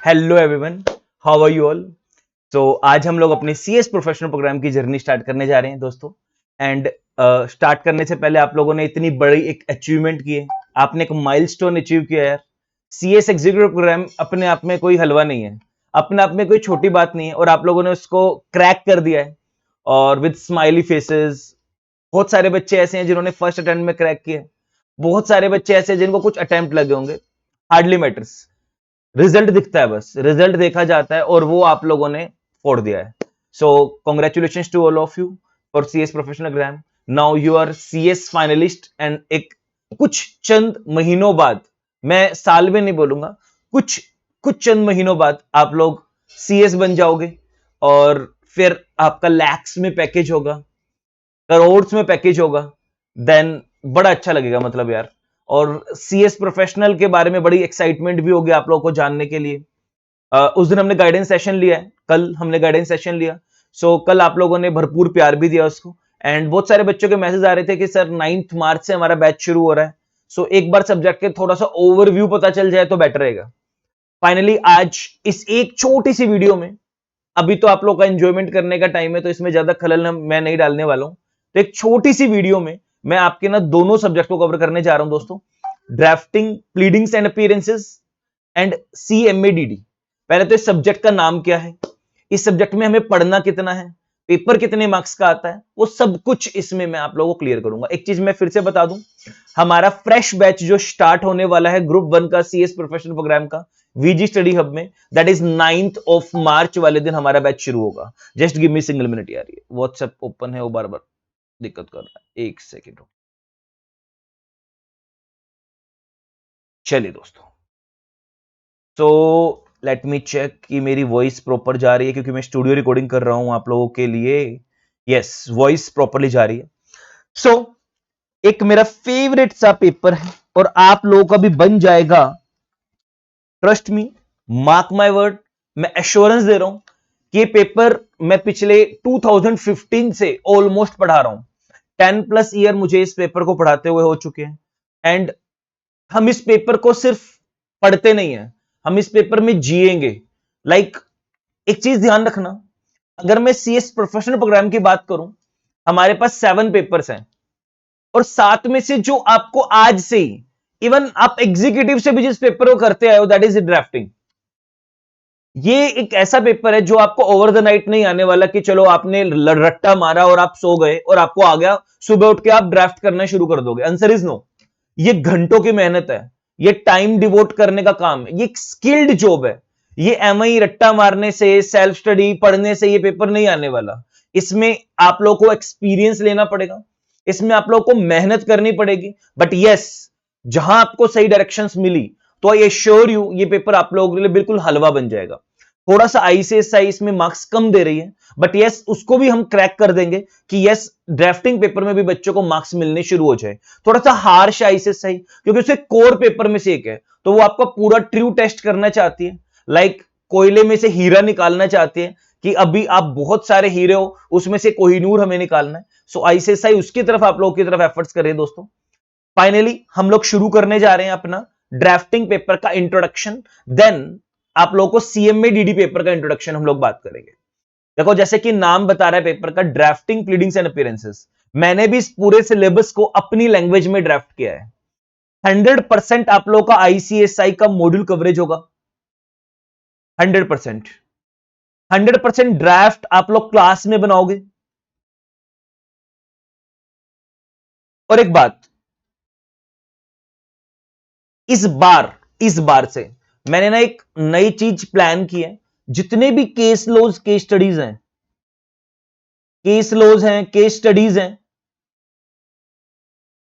Hello everyone, how are you all. तो आज हम लोग अपने सीएस प्रोफेशनल प्रोग्राम की जर्नी स्टार्ट करने जा रहे हैं दोस्तों। एंड स्टार्ट करने से पहले आप लोगों ने इतनी बड़ी एक अचीवमेंट की है, आपने एक माइलस्टोन अचीव किया है यार। सीएस एग्जीक्यूटिव प्रोग्राम अपने आप में कोई हलवा नहीं है, अपने आप में कोई छोटी बात नहीं है, और आप लोगों ने उसको क्रैक कर दिया है। और विद स्माइली फेसेस, बहुत सारे बच्चे ऐसे हैं जिन्होंने फर्स्ट अटेम्प्ट में क्रैक किया, बहुत सारे बच्चे ऐसे हैं जिनको कुछ अटेम्प्ट लगे होंगे। हार्डली मैटर्स, रिजल्ट दिखता है, बस रिजल्ट देखा जाता है, और वो आप लोगों ने फोड़ दिया है। सो congratulation to all of you for CS professional exam. Now you are CS finalist, and एक कुछ चंद महीनों बाद, मैं साल में नहीं बोलूंगा, कुछ कुछ चंद महीनों बाद आप लोग सीएस बन जाओगे, और फिर आपका लैक्स में पैकेज होगा, करोड़ में पैकेज होगा। देन बड़ा अच्छा लगेगा, मतलब यार। और सीएस प्रोफेशनल के बारे में बड़ी एक्साइटमेंट भी होगी आप लोगों को जानने के लिए। उस दिन हमने गाइडेंस सेशन लिया है, कल हमने गाइडेंस सेशन लिया। सो कल आप लोगों ने भरपूर प्यार भी दिया उसको, एंड बहुत सारे बच्चों के मैसेज आ रहे थे कि सर 9 मार्च से हमारा बैच शुरू हो रहा है। सो एक बार सब्जेक्ट के थोड़ा सा ओवरव्यू पता चल जाए तो बेटर रहेगा। फाइनली आज इस एक छोटी सी वीडियो में, अभी तो आप लोग का एंजॉयमेंट करने का टाइम है, तो इसमें ज्यादा खलल मैं नहीं डालने वाला हूं। तो एक छोटी सी वीडियो में मैं आपके ना दोनों सब्जेक्ट को कवर करने जा रहा हूं दोस्तों। Drafting, pleadings and appearances, and CMADD. पहले तो इस सब्जेक्ट का नाम क्या है, इस सब्जेक्ट में हमें पढ़ना कितना है, पेपर कितने मार्क्स का आता है, वो सब कुछ इसमें मैं आप लोगों को क्लियर करूंगा। एक चीज मैं फिर से बता दूं, हमारा फ्रेश बैच जो स्टार्ट होने वाला है ग्रुप 1 का सीएस प्रोफेशनल प्रोग्राम का वीजी स्टडी हब में, that is 9th of March वाले दिन हमारा बैच शुरू होगा। Just give me single minute यार, ये व्हाट्सएप ओपन है, वो बार बार दिक्कत कर रहा है, एक सेकेंड। चलिए दोस्तों, तो लेट मी चेक कि मेरी वॉइस प्रॉपर जा रही है, क्योंकि मैं स्टूडियो रिकॉर्डिंग कर रहा हूं आप लोगों के लिए। यस, वॉइस प्रॉपरली जा रही है। सो एक मेरा फेवरेट सा पेपर है, और आप लोगों का भी बन जाएगा, trust me, mark my word. मैं एश्योरेंस दे रहा हूं कि ये पेपर मैं पिछले 2015 से ऑलमोस्ट पढ़ा रहा हूं। 10+ ईयर मुझे इस पेपर को पढ़ाते हुए हो चुके हैं। एंड हम इस पेपर को सिर्फ पढ़ते नहीं है, हम इस पेपर में जिएंगे। लाइक एक चीज ध्यान रखना, अगर मैं सीएस प्रोफेशनल प्रोग्राम की बात करूं, हमारे पास 7 पेपर्स हैं, और 7 में से जो आपको आज से ही, इवन आप एग्जीक्यूटिव से भी जिस पेपर को करते आए हो, दैट इज ड्राफ्टिंग। ये एक ऐसा पेपर है जो आपको ओवर द नाइट नहीं आने वाला कि चलो आपने रट्टा मारा और आप सो गए और आपको आ गया, सुबह उठ के आप ड्राफ्ट करना शुरू कर दोगे। Answer is no. ये घंटों की मेहनत है, ये टाइम डिवोट करने का काम है, ये एक स्किल्ड जॉब है। ये एमआई रट्टा मारने से, सेल्फ स्टडी पढ़ने से ये पेपर नहीं आने वाला। इसमें आप लोगों को एक्सपीरियंस लेना पड़ेगा, इसमें आप लोगों को मेहनत करनी पड़ेगी। बट यस, जहां आपको सही डायरेक्शंस मिली, तो आई एश्योर यू ये पेपर आप लोगों के लिए बिल्कुल हलवा बन जाएगा। थोड़ा सा आईसीएसआई इसमें मार्क्स कम दे रही है, बट यस उसको भी हम क्रैक कर देंगे कि यस ड्राफ्टिंग पेपर में भी बच्चों को मार्क्स मिलने शुरू हो जाए। थोड़ा सा हार्श आईसीएसआई, क्योंकि उसे कोर पेपर में से एक है, तो वो आपका पूरा ट्रू टेस्ट करना चाहती है। लाइक कोयले में से हीरा निकालना चाहती है कि अभी आप बहुत सारे हीरे हो, उसमें से कोहिनूर हमें निकालना है। सो आईसीएसआई उसकी तरफ आप लोगों की तरफ एफर्ट्स कर रहे हैं दोस्तों। फाइनली हम लोग शुरू करने जा रहे हैं अपना ड्राफ्टिंग पेपर का इंट्रोडक्शन। देन आप लोगों को सीएमए-डीडी पेपर का इंट्रोडक्शन हम लोग बात करेंगे। देखो, जैसे कि नाम बता रहा है पेपर का, ड्राफ्टिंग, प्लीडिंग्स एंड अपीयरेंसेस, मैंने भी इस पूरे सिलेबस को अपनी लैंग्वेज में ड्राफ्ट किया है। 100% आप लोगों का आईसीएसआई का मॉड्यूल कवरेज होगा। 100%, 100% ड्राफ्ट आप लोग क्लास में बनाओगे। और एक बात, इस बार से मैंने ना एक नई चीज प्लान की है। जितने भी केस लॉज, केस स्टडीज हैं, केस स्टडीज हैं,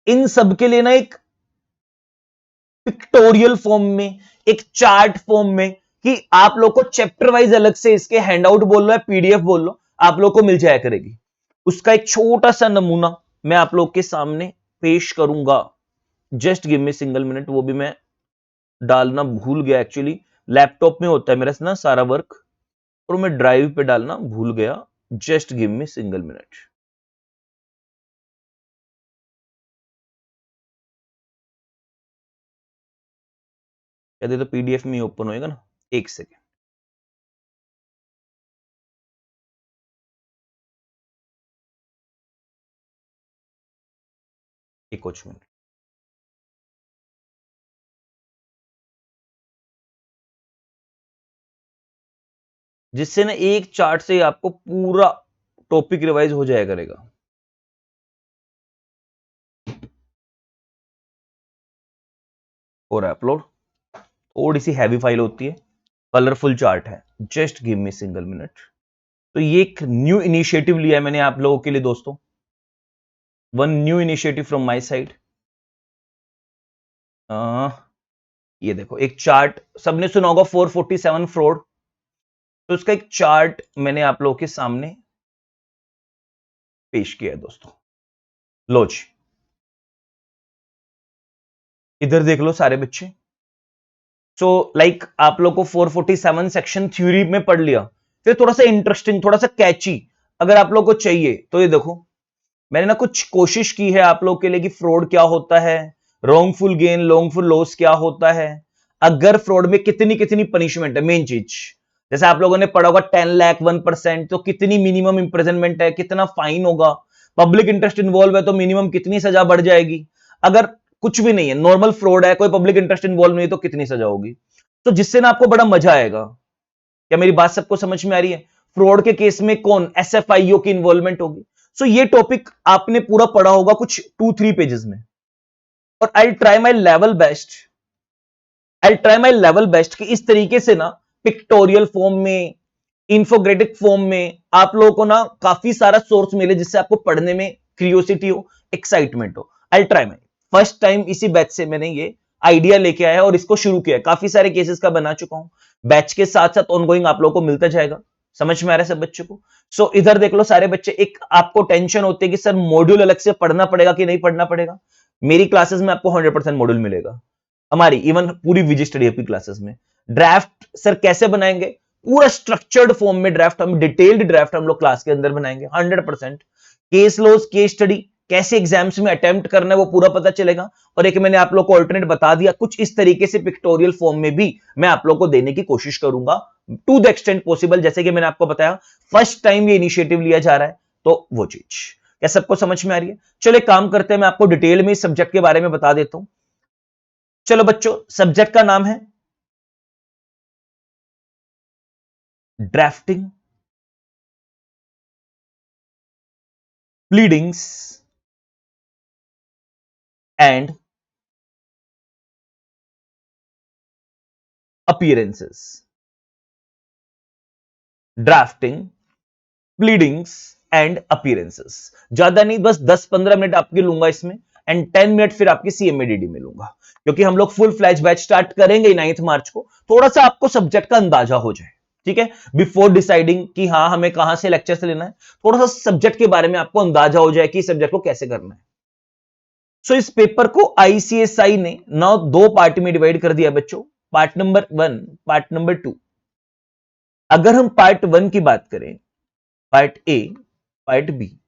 इन सब के लिए ना एक पिक्टोरियल फॉर्म में, एक चार्ट फॉर्म में, कि आप लोग को चैप्टर वाइज अलग से इसके हैंडआउट बोल लो या पीडीएफ बोल लो, आप लोग को मिल जाया करेगी। उसका एक छोटा सा नमूना मैं आप लोग के सामने पेश करूंगा। Just give me single minute, वो भी मैं डालना भूल गया एक्चुअली। लैपटॉप में होता है मेरा ना सारा वर्क, और मैं ड्राइव पे डालना भूल गया। Just give me single minute. यदि तो पीडीएफ में ओपन होएगा ना, एक सेकेंड। एक कुछ मिनट, जिससे ना एक चार्ट से आपको पूरा टॉपिक रिवाइज हो जाया करेगा। हो रहा है अपलोड। थोड़ी सी हैवी फाइल होती है, कलरफुल चार्ट है। Just give me single minute. तो ये एक न्यू इनिशिएटिव लिया है मैंने आप लोगों के लिए दोस्तों, one new initiative from my side. ये देखो एक चार्ट, सबने सुना होगा 447 फ्रॉड, तो उसका एक चार्ट मैंने आप लोगों के सामने पेश किया है दोस्तों। लो जी, इधर देख लो सारे बच्चे। सो लाइक आप लोग को 447 सेक्शन थ्योरी में पढ़ लिया, फिर थोड़ा सा इंटरेस्टिंग, थोड़ा सा कैची अगर आप लोग को चाहिए तो ये देखो, मैंने ना कुछ कोशिश की है आप लोग के लिए कि फ्रॉड क्या होता है, रॉन्गफुल गेन लॉन्गफुल लॉस क्या होता है, अगर फ्रॉड में कितनी कितनी पनिशमेंट है। मेन चीज जैसे आप लोगों ने पढ़ा होगा 10 लाख 1%, तो कितनी मिनिमम इंप्रिजनमेंट है, कितना फाइन होगा, पब्लिक इंटरेस्ट इन्वॉल्व है तो मिनिमम कितनी सजा बढ़ जाएगी, अगर कुछ भी नहीं है नॉर्मल फ्रॉड है कोई पब्लिक इंटरेस्ट इन्वॉल्व नहीं है तो कितनी सजा होगी। तो जिससे ना आपको बड़ा मजा आएगा। क्या मेरी बात सबको समझ में आ रही है? फ्रॉड के केस में कौन एसएफआईओ की इन्वॉल्वमेंट होगी। सो ये टॉपिक आपने पूरा पढ़ा होगा कुछ 2-3 पेजेस में, और I try my level best कि इस तरीके से ना पिक्टोरियल फॉर्म में, इंफोग्राफिक फॉर्म में आप लोगों को ना काफी सारा सोर्स मिले जिससे आपको पढ़ने में क्यूरियोसिटी हो, एक्साइटमेंट हो। I try my first time इसी बैच से मैंने ये आइडिया लेके आया और इसको शुरू किया, काफी सारे केसेस का बना चुका हूं, बैच के साथ साथ ऑनगोइंग आप लोगों को मिलता जाएगा। समझ में आ रहा है सब बच्चों को? सो इधर देख लो सारे बच्चे, एक आपको टेंशन होती है कि सर मॉड्यूल अलग से पढ़ना पड़ेगा कि नहीं पढ़ना पड़ेगा। मेरी क्लासेस में आपको 100% मॉड्यूल मिलेगा, हमारी इवन पूरी विजी स्टडी आपकी क्लासेस में। ड्राफ्ट सर कैसे बनाएंगे, पूरा स्ट्रक्चर्ड फॉर्म में ड्राफ्ट, हम डिटेल्ड ड्राफ्ट हम लोग क्लास के अंदर बनाएंगे 100%। केस लॉज केस स्टडी कैसे एग्जाम्स में अटेम्प्ट करना है वो पूरा पता चलेगा। और एक मैंने आप लोग को ऑल्टरनेट बता दिया, कुछ इस तरीके से पिक्टोरियल फॉर्म में भी मैं आप लोग को देने की कोशिश करूंगा टू द एक्सटेंट पॉसिबल। जैसे कि मैंने आपको बताया फर्स्ट टाइम ये इनिशिएटिव लिया जा रहा है, तो वो चीज क्या सबको समझ में आ रही है? चलो एक काम करते हैं, मैं आपको डिटेल में इस सब्जेक्ट के बारे में बता देता हूं। चलो बच्चों, सब्जेक्ट का नाम है drafting, pleadings and appearances. Drafting, pleadings and appearances. ज्यादा नहीं, बस 10-15 मिनट आपके लूंगा इसमें, एंड 10 मिनट फिर आपके सीएमएडीडी में लूंगा, क्योंकि हम लोग फुल फ्लैश बैच स्टार्ट करेंगे 9 मार्च को। थोड़ा सा आपको सब्जेक्ट का अंदाजा हो जाए, ठीक है, बिफोर डिसाइडिंग कि हाँ हमें कहां से लेक्चर से लेना है, थोड़ा सा सब्जेक्ट के बारे में आपको अंदाजा हो जाए कि सब्जेक्ट को कैसे करना है। सो इस पेपर को आईसीएसआई ने नौ 2 पार्ट में डिवाइड कर दिया बच्चों, पार्ट नंबर 1, पार्ट नंबर 2। अगर हम पार्ट 1 की बात करें, part A, part B.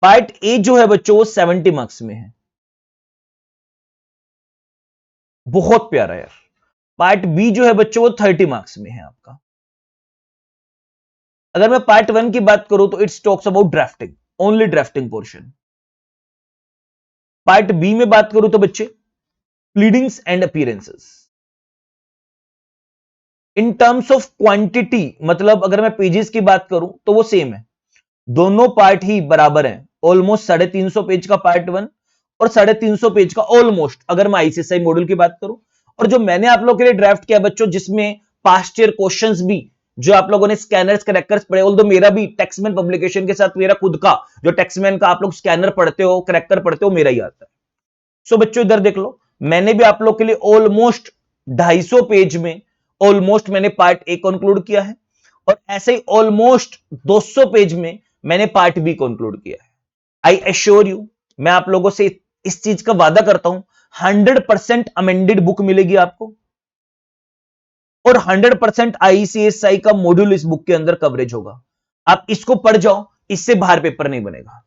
Part A जो है बच्चों वो 70 मार्क्स में है, बहुत प्यारा यार। पार्ट बी जो है बच्चों वो 30 मार्क्स में है आपका। अगर मैं पार्ट 1 की बात करूं तो it's talks about drafting, only drafting portion. Part B में बात करूं तो बच्चे pleadings and appearances. In terms of quantity, मतलब अगर मैं पेजेस की बात करूं तो वो सेम है, दोनों पार्ट ही बराबर हैं। ऑलमोस्ट 350 पेज का पार्ट 1 और 350 पेज का ऑलमोस्ट, अगर मैं आईसीएसआई मॉड्यूल की बात करूं। और जो मैंने आप लोगों के लिए ड्राफ्ट किया बच्चों, जिसमें पास्ट ईयर क्वेश्चंस भी, जो आप लोगों ने स्कैनर्स करेक्टर्स पढ़े, ऑल्दो मेरा भी टेक्समैन पब्लिकेशन के साथ मेरा खुद का जो टेक्समैन का आप लोग स्कैनर पढ़ते हो, करेक्टर पढ़ते हो, मेरा ही आता है। सो बच्चों इधर देख लो, मैंने भी आप लोग के लिए ऑलमोस्ट 250 पेज में ऑलमोस्ट मैंने पार्ट ए कंक्लूड किया है, और ऐसे ही ऑलमोस्ट 200 पेज में मैंने पार्ट बी कंक्लूड किया है। आई एश्योर यू, मैं आप लोगों से इस चीज का वादा करता हूं, 100% अमेंडेड बुक मिलेगी आपको, और 100% आईसीएसआई का मॉड्यूल इस बुक के अंदर कवरेज होगा। आप इसको पढ़ जाओ, इससे बाहर पेपर नहीं बनेगा।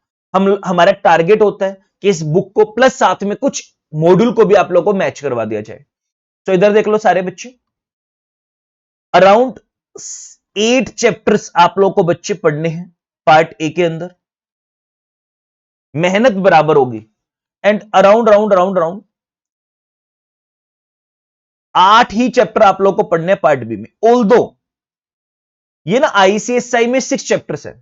हमारा टारगेट होता है कि इस बुक को प्लस साथ में कुछ मॉड्यूल को भी आप लोगों को मैच करवा दिया जाए। तो इधर देख लो सारे बच्चे, अराउंड 8 चैप्टर्स आप लोग को बच्चे पढ़ने हैं पार्ट ए के अंदर। मेहनत बराबर होगी। And around round round round 8 he chapter आप लोग को पढ़ने पार्ट बी में। ऑल्दो ये ना आईसीएसआई में 6 चैप्टर्स है,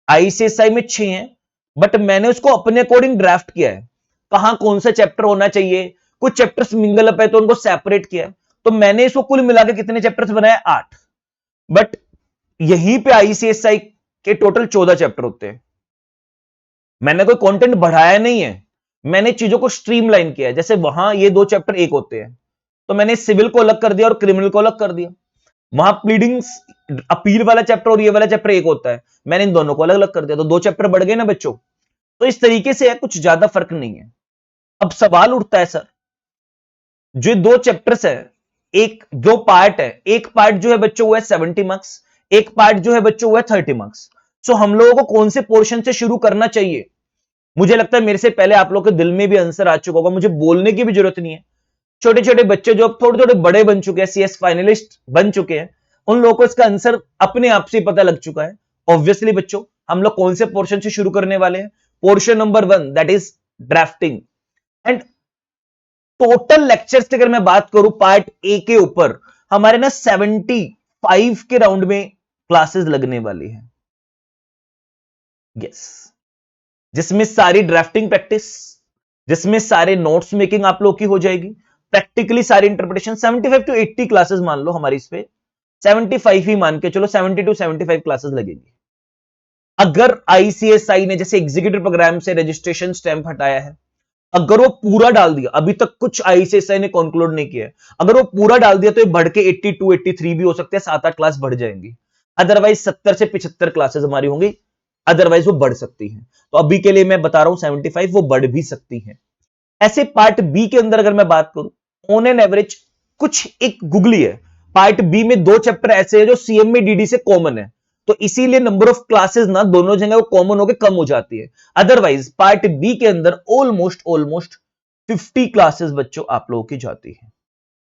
आईसीएसआई में 6 हैं, बट मैंने उसको अपने अकॉर्डिंग ड्राफ्ट किया है, कहां कौन सा चैप्टर होना चाहिए। कुछ चैप्टर्स मिंगल अप है तो उनको सेपरेट किया है, तो मैंने इसको कुल मिला के कितने चैप्टर्स बनाए, 8। बट यहीं पे आईसीएसआई के टोटल 14 चैप्टर होते हैं। मैंने कोई कंटेंट बढ़ाया नहीं है, मैंने चीजों को स्ट्रीमलाइन किया है। जैसे वहां ये 2 चैप्टर एक होते हैं, तो मैंने सिविल को अलग कर दिया और क्रिमिनल को अलग कर दिया। वहां प्लीडिंग्स अपील वाला चैप्टर और ये वाला चैप्टर एक होता है, मैंने इन दोनों को अलग अलग कर दिया, तो 2 चैप्टर बढ़ गए ना बच्चों। तो इस तरीके से है, कुछ ज्यादा फर्क नहीं है। अब सवाल उठता है सर, जो 2 चैप्टर्स है, एक जो पार्ट है, एक पार्ट जो है बच्चों वो है 70 मार्क्स, एक पार्ट जो है बच्चों वो है 30 मार्क्स। सो हम लोगों को कौन से पोर्शन से शुरू करना चाहिए? मुझे लगता है मेरे से पहले आप लोगों के दिल में भी आंसर आ चुका होगा, मुझे बोलने की भी जरूरत नहीं है। छोटे छोटे बच्चे जो अब थोड़े थोड़े बड़े बन चुके हैं, सीएस फाइनलिस्ट बन चुके हैं, उन लोगों को इसका आंसर अपने आप से पता लग चुका है। ऑब्वियसली बच्चों, हम लोग कौन से पोर्शन से शुरू करने वाले हैं? Portion number 1, that is drafting. And total lectures की अगर मैं बात करूं पार्ट ए के ऊपर, हमारे ना 75 के राउंड में क्लासेस लगने वाली है। यस, जिसमें सारी ड्राफ्टिंग प्रैक्टिस, जिसमें सारे नोट्स मेकिंग आप लोग की हो जाएगी, प्रैक्टिकली सारी इंटरप्रिटेशन। 75 टू 80 क्लासेस मान लो हमारी, इस पे 75 ही मान के चलो, 70 टू 75 क्लासेस लगेंगी। अगर आईसीएसआई ने जैसे एग्जीक्यूटिव प्रोग्राम से रजिस्ट्रेशन स्टैंप हटाया है, अगर वो पूरा डाल दिया, अभी तक कुछ आईसीएसआई ने कंक्लूड नहीं किया है, अगर वो पूरा डाल दिया तो ये बढ़ के 82 83 भी हो सकते हैं, 7-8 क्लास बढ़ जाएंगी। अदरवाइज 70 से 75 क्लासेस हमारी होंगी, अदरवाइज वो बढ़ सकती हैं। तो अभी के लिए मैं बता रहा हूं 75, वो बढ़ भी सकती हैं। ऐसे पार्ट बी के अंदर अगर मैं बात करूं, ऑन एन एवरेज कुछ एक गुगली है, पार्ट बी में 2 चैप्टर ऐसे हैं जो सीएमए डीडी से कॉमन है, तो इसीलिए नंबर ऑफ क्लासेस ना दोनों जगह वो कॉमन होकर कम हो जाती है। अदरवाइज पार्ट बी के अंदर ऑलमोस्ट ऑलमोस्ट 50 क्लासेस बच्चों आप लोगों की जाती है,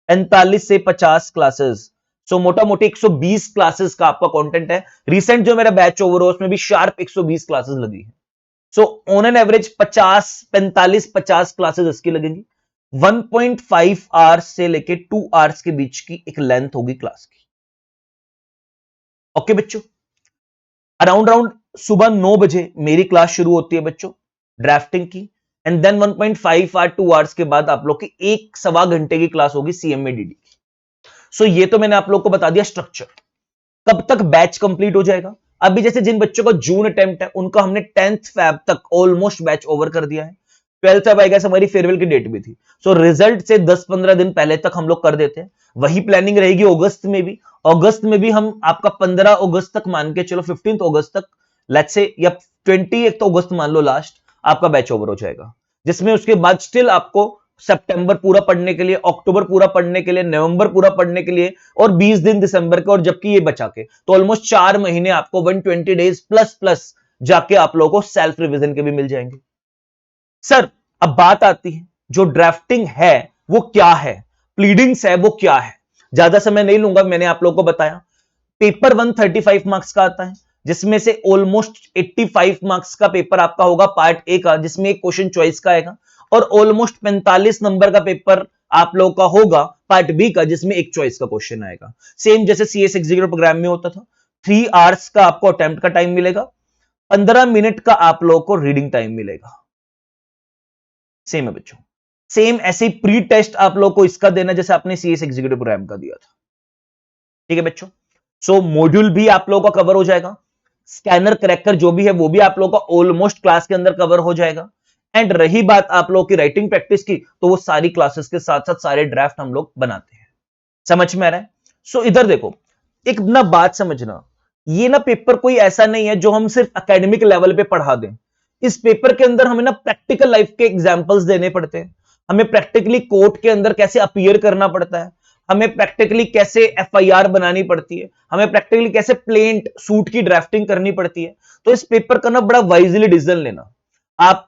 45 से 50 क्लासेस। सो मोटा मोटी 120 क्लासेस का आपका कंटेंट है। रिसेंट जो मेरा बैच ओवर हो उसमें भी शार्प 120 क्लासेस लगी है। So on an average 45 classes इसकी लगेंगी। 1.5 आवर्स से लेके 2 आवर्स के बीच की एक लेंथ होगी क्लास की। ओके बच्चों, अराउंड राउंड सुबह 9 बजे मेरी क्लास शुरू होती है बच्चों ड्राफ्टिंग की, एंड देन 1.5 आवर 2 आवर्स के बाद आप लोग की 1-1.25 घंटे की क्लास होगी सीएमएडीडी की। सो ये तो मैंने आप लोग को बता दिया स्ट्रक्चर। कब तक बैच कंप्लीट हो जाएगा? अभी जैसे जिन बच्चों का जून अटेम्प्ट है उनका हमने 10th फैब तक ऑलमोस्ट बैच ओवर कर दिया है। 12th फैब आई गेस हमारी फेयरवेल की डेट भी थी, सो रिजल्ट से 10-15 दिन पहले तक हम लोग कर देते हैं। वही प्लानिंग रहेगी अगस्त में भी। अगस्त में भी हम आपका 15 अगस्त तक मान के चलो, 15 अगस्त तक लेट्स से, या 20 अगस्त मान लो लास्ट, आपका बैच ओवर हो जाएगा। जिसमें उसके बाद स्टिल आपको सितंबर पूरा पढ़ने के लिए, अक्टूबर पूरा पढ़ने के लिए, नवंबर पूरा पढ़ने के लिए, और 20 दिन दिसंबर के, और जबकि ये बचा के तो ऑलमोस्ट 4 महीने आपको 120 डेज प्लस प्लस जाके आप लोगों को सेल्फ रिवीजन के भी मिल जाएंगे। सर अब बात आती है जो ड्राफ्टिंग है वो क्या है, प्लीडिंग्स है वो क्या है। ज्यादा समय नहीं लूंगा, मैंने आप लोगों को बताया पेपर 135 मार्क्स का आता है, जिसमें से ऑलमोस्ट 85 मार्क्स का पेपर आपका होगा पार्ट ए का, जिसमें एक क्वेश्चन चॉइस का आएगा, और ऑलमोस्ट 45 नंबर का पेपर आप लोगों का होगा पार्ट बी का, जिसमें एक चॉइस का क्वेश्चन आएगा। सेम जैसे सीएस एग्जीक्यूटिव प्रोग्राम में होता था। 3 आवर्स का आपको अटेम्प्ट का टाइम मिलेगा, 15 मिनट का आप लोगों को रीडिंग टाइम मिलेगा। सेम है बच्चों, सेम ऐसे प्री टेस्ट आप लोगों को इसका देना जैसे आपने सीएस एग्जीक्यूटिव प्रोग्राम का दिया था। ठीक है बच्चों, सो मॉड्यूल भी आप लोगों का कवर हो जाएगा, स्कैनर क्रैकर जो भी है वो भी आप लोगों का ऑलमोस्ट क्लास के अंदर कवर हो जाएगा। एंड रही बात आप लोगों की राइटिंग प्रैक्टिस की, तो वो सारी क्लासेस के साथ साथ सारे ड्राफ्ट हम लोग बनाते हैं। समझ में आ रहा है? सो इधर देखो, एक ना बात समझना, ये ना पेपर कोई ऐसा नहीं है जो हम सिर्फ एकेडमिक लेवल पे पढ़ा दें। इस पेपर के अंदर हमें ना प्रैक्टिकल लाइफ के एग्जांपल्स देने पड़ते हैं, हमें प्रैक्टिकली कोर्ट के अंदर कैसे अपीयर करना पड़ता है, हमें प्रैक्टिकली कैसे एफआईआर बनानी पड़ती है, हमें प्रैक्टिकली कैसे प्लेंट सूट की ड्राफ्टिंग करनी पड़ती है। तो इस पेपर का ना बड़ा वाइजली डिसीजन लेना। आप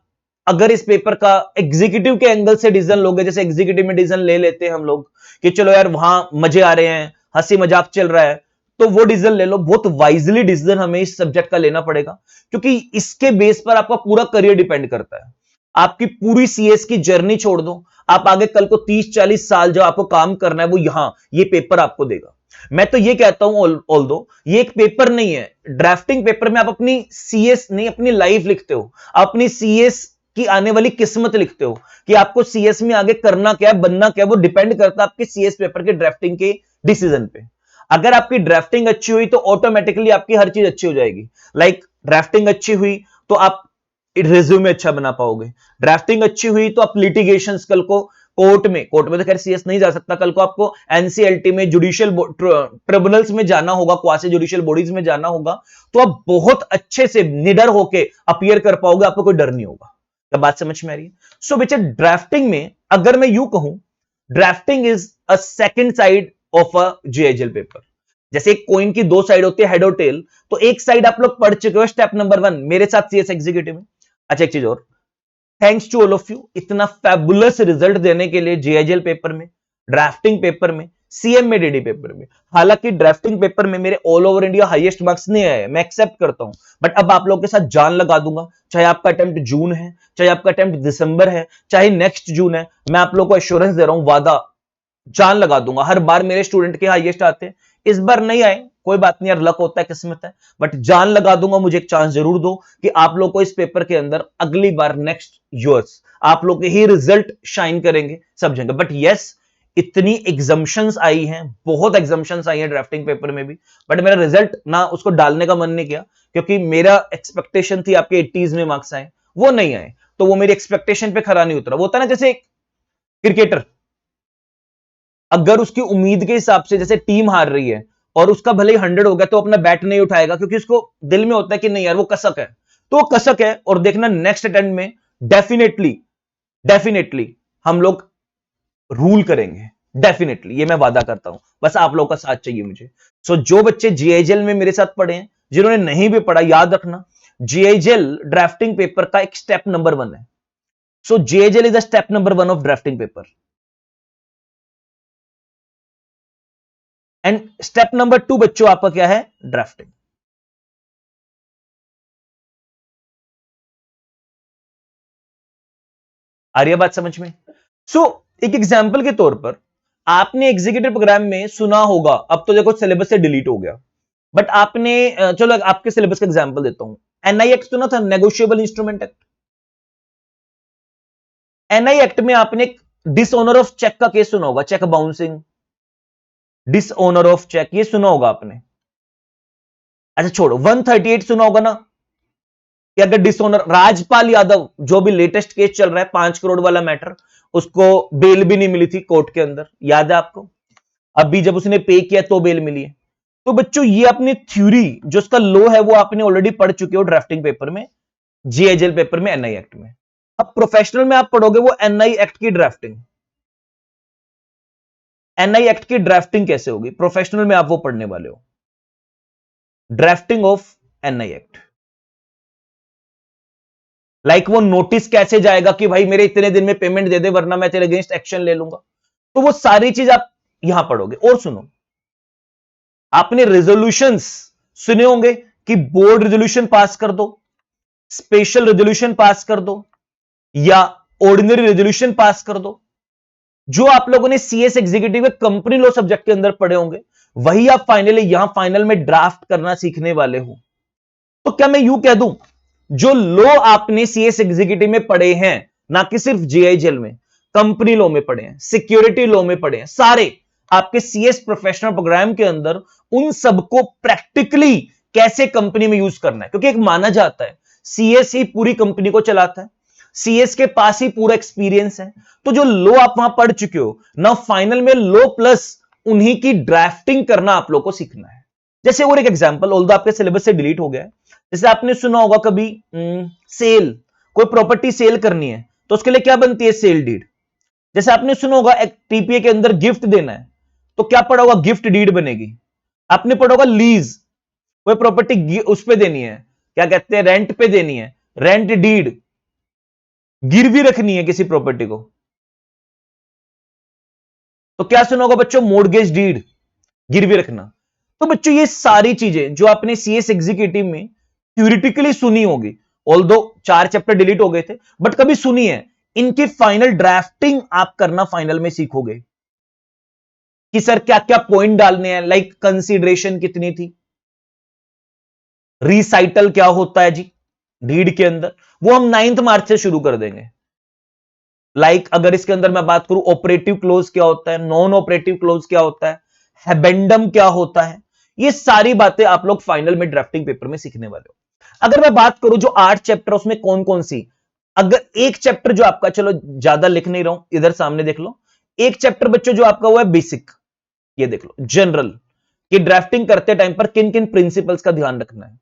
अगर इस पेपर का एग्जीक्यूटिव के एंगल से डिसीजन लोगे, जैसे एग्जीक्यूटिव में डिसीजन ले लेते हैं हम लोग कि चलो यार वहां मजे आ रहे हैं, हंसी मजाक चल रहा है, तो वो डिसीजन ले लो, बहुत वाइजली डिसीजन हमें इस सब्जेक्ट का लेना पड़ेगा, क्योंकि इसके बेस पर आपका पूरा करियर डिपेंड करता है। आपकी पूरी सीएस की जर्नी छोड़ दो, आप आगे कल को 30-40 साल जो आपको काम करना है वो यहां ये पेपर आपको देगा। मैं तो ये कहता हूं ऑल्दो ये एक पेपर नहीं है, ड्राफ्टिंग पेपर में आप अपनी सीएस नहीं अपनी लाइफ लिखते हो, अपनी सीएस की आने वाली किस्मत लिखते हो कि आपको सीएस में आगे करना क्या है, बनना क्या है, वो डिपेंड करता है आपके सीएस पेपर के ड्राफ्टिंग के डिसीजन पे। अगर आपकी ड्राफ्टिंग अच्छी हुई तो ऑटोमेटिकली आपकी हर चीज अच्छी हो जाएगी। लाइक ड्राफ्टिंग अच्छी हुई तो आप रिज्यूमे अच्छा बना पाओगे, ड्राफ्टिंग अच्छी हुई तो आप लिटिगेशन कल को कोर्ट में तो खैर सीएस नहीं जा सकता, कल को आपको एनसीएलटी में जुडिशियल ट्रिब्यूनल्स में जाना होगा, क्वासी जुडिशियल बॉडीज में जाना होगा, तो आप बहुत अच्छे से निडर होके अपीयर कर पाओगे, आपको कोई डर नहीं होगा। क्या बात समझ में आ रही है? सो बेटा ड्राफ्टिंग में अगर मैं यूं कहूं, drafting is a second side of a GIL paper. जैसे एक कोइन की दो साइड होती है, हेड और टेल, तो एक साइड आप लोग पढ़ चुके हो स्टेप नंबर 1 मेरे साथ सीएस एग्जीक्यूटिव में। अच्छा एक चीज और, thanks to all of you इतना फैबुलस रिजल्ट देने के लिए जीआईएल पेपर में, ड्राफ्टिंग पेपर में, सीएम में, डीडी पेपर में। हालांकि ड्राफ्टिंग पेपर में मेरे all over India highest marks नहीं आए, मैं एक्सेप्ट करता हूं, बट अब आप लोगों के साथ जान लगा दूंगा, चाहे आपका अटेम्प्ट जून है, चाहे आपका अटेम्प्ट दिसंबर है, चाहे नेक्स्ट जून है, मैं आप लोगों को एश्योरेंस दे रहा हूं, वादा जान लगा दूंगा। हर बार मेरे स्टूडेंट के हाईएस्ट आते हैं, इस बार नहीं आए, कोई बात नहीं यार, लक होता है, किस्मत है, बट जान लगा दूंगा, मुझे एक चांस जरूर दो कि आप लोग को इस पेपर के अंदर अगली बार नेक्स्ट ईयर्स आप लोग के ही रिजल्ट शाइन करेंगे सब जगह। बट यस इतनी एग्जम्पशंस आई हैं, बहुत एग्जम्पशंस आई हैं ड्राफ्टिंग पेपर में भी, बट मेरा रिजल्ट ना उसको डालने का मन नहीं किया, क्योंकि मेरा एक्सपेक्टेशन थी आपके 80s में मार्क्स आए, वो नहीं आए, तो वो मेरी एक्सपेक्टेशन पे खरा नहीं उतरा। वो होता ना जैसे क्रिकेटर अगर उसकी उम्मीद के हिसाब से जैसे टीम हार रही है और उसका भले ही 100 हो गया तो अपना बैट नहीं उठाएगा, क्योंकि उसको दिल में होता है कि नहीं यार वो कसक है, तो वो कसक है, और देखना नेक्स्ट अटेम्प्ट में डेफिनेटली डेफिनेटली हम लोग रूल करेंगे, डेफिनेटली ये मैं वादा करता हूं, बस आप लोग का साथ चाहिए मुझे। सो जो बच्चे जीआईएल में मेरे साथ पढ़े हैं, जिन्होंने नहीं भी पढ़ा, याद रखना जीआईएल ड्राफ्टिंग पेपर का एक स्टेप नंबर 1 है। So GIL is the step number 1 of drafting paper, and step number 2 बच्चों आपका क्या है? ड्राफ्टिंग। आ रही है बात समझ में? सो एक एग्जांपल के तौर पर आपने एग्जीक्यूटिव प्रोग्राम में सुना होगा, अब तो देखो सिलेबस से डिलीट हो गया, बट आपने चलो आपके सिलेबस का एग्जांपल देता हूं, एनआई एक्ट सुना था, negotiable instrument act. NI act में आपने डिसऑनर ऑफ चेक का केस सुना होगा, cheque bouncing, dishonour of cheque, ये सुना होगा आपने। अच्छा छोड़ो, 138 सुना होगा ना, कि अगर डिसऑनर, राजपाल यादव जो भी लेटेस्ट केस चल रहा है 5 करोड़ वाला मैटर, उसको बेल भी नहीं मिली थी कोर्ट के अंदर, याद है आपको? अभी जब उसने पे किया तो बेल मिली है। तो बच्चों ये अपनी थ्योरी जो उसका लॉ है वो आपने ऑलरेडी पढ़ चुके हो ड्राफ्टिंग पेपर में, जीआईएल पेपर में, एनआई एक्ट में। अब प्रोफेशनल में आप पढ़ोगे वो एनआई एक्ट की ड्राफ्टिंग। एनआई एक्ट की ड्राफ्टिंग कैसे होगी, प्रोफेशनल में आप वो पढ़ने वाले हो, drafting of NI act. Like वो नोटिस कैसे जाएगा कि भाई मेरे इतने दिन में पेमेंट दे दे वरना मैं तेरे अगेंस्ट एक्शन ले लूंगा, तो वो सारी चीज आप यहां पढ़ोगे। और सुनो, आपने रेजोल्यूशंस सुने होंगे कि बोर्ड रेजोल्यूशन पास कर दो, स्पेशल रेजोल्यूशन पास कर दो, या ऑर्डिनरी रेजोल्यूशन पास कर दो। जो आप लोगों ने CS executive company law subject के अंदर पढ़े होंगे, वही आप फाइनली यहां फाइनल में ड्राफ्ट करना सीखने वाले हो। तो क्या मैं यूं कह दूं, जो लॉ आपने सीएस एग्जीक्यूटिव में पढ़े हैं, ना कि सिर्फ जीआईएल में, कंपनी लॉ में पढ़े हैं, सिक्योरिटी लॉ में पढ़े हैं, सारे आपके सीएस प्रोफेशनल प्रोग्राम के अंदर, उन सबको प्रैक्टिकली कैसे कंपनी में यूज करना है, क्योंकि एक माना जाता है सीएस ही पूरी कंपनी को चलाता है, सीएस के पास ही पूरा एक्सपीरियंस है। तो जो लॉ आप वहां पढ़ चुके हो ना, फाइनल में लॉ प्लस उन्हीं की ड्राफ्टिंग करना आप लोग को सीखना है। जैसे और एक एग्जांपल, ऑल्दो आपके सिलेबस से डिलीट हो गया है, जैसे आपने सुना होगा कभी सेल, कोई प्रॉपर्टी सेल करनी है तो उसके लिए क्या बनती है? Sale deed. जैसे आपने सुना होगा एक टीपीए के अंदर गिफ्ट देना है तो क्या पड़ा होगा? गिफ्ट डीड बनेगी। आपने पढ़ा होगा लीज, कोई प्रॉपर्टी उस पे देनी है, क्या कहते हैं, रेंट पे देनी है, रेंट डीड, गिरवी रखनी है किसी प्रॉपर्टी को, तो क्या सुना होगा बच्चों? मॉर्गेज डीड, गिरवी रखना। तो बच्चों ये सारी चीजें जो आपने सीएस एग्जीक्यूटिव में थ्योरेटिकली सुनी होगी, ऑल्दो 4 चैप्टर डिलीट हो गए थे, बट कभी सुनी है, इनकी फाइनल ड्राफ्टिंग आप करना फाइनल में सीखोगे कि सर क्या क्या पॉइंट डालने हैं, लाइक कंसीडरेशन कितनी थी, रिसाइटल क्या होता है जी रीड के अंदर, वो हम 9th मार्च से शुरू कर देंगे। लाइक अगर इसके अंदर मैं बात करूं, ऑपरेटिव क्लोज क्या होता है, नॉन ऑपरेटिव क्लोज क्या होता है, हेबेंडम क्या होता है, ये सारी बातें आप लोग फाइनल में ड्राफ्टिंग पेपर में सीखने वाले हो। अगर मैं बात करूं जो 8 चैप्टर उसमें कौन कौन सी, अगर एक चैप्टर जो आपका, चलो ज्यादा लिख नहीं रहा हूं, इधर सामने देख लो, एक चैप्टर बच्चों जो आपका हुआ है बेसिक, ये देख लो जनरल, कि ड्राफ्टिंग करते टाइम पर किन किन प्रिंसिपल्स का ध्यान रखना है।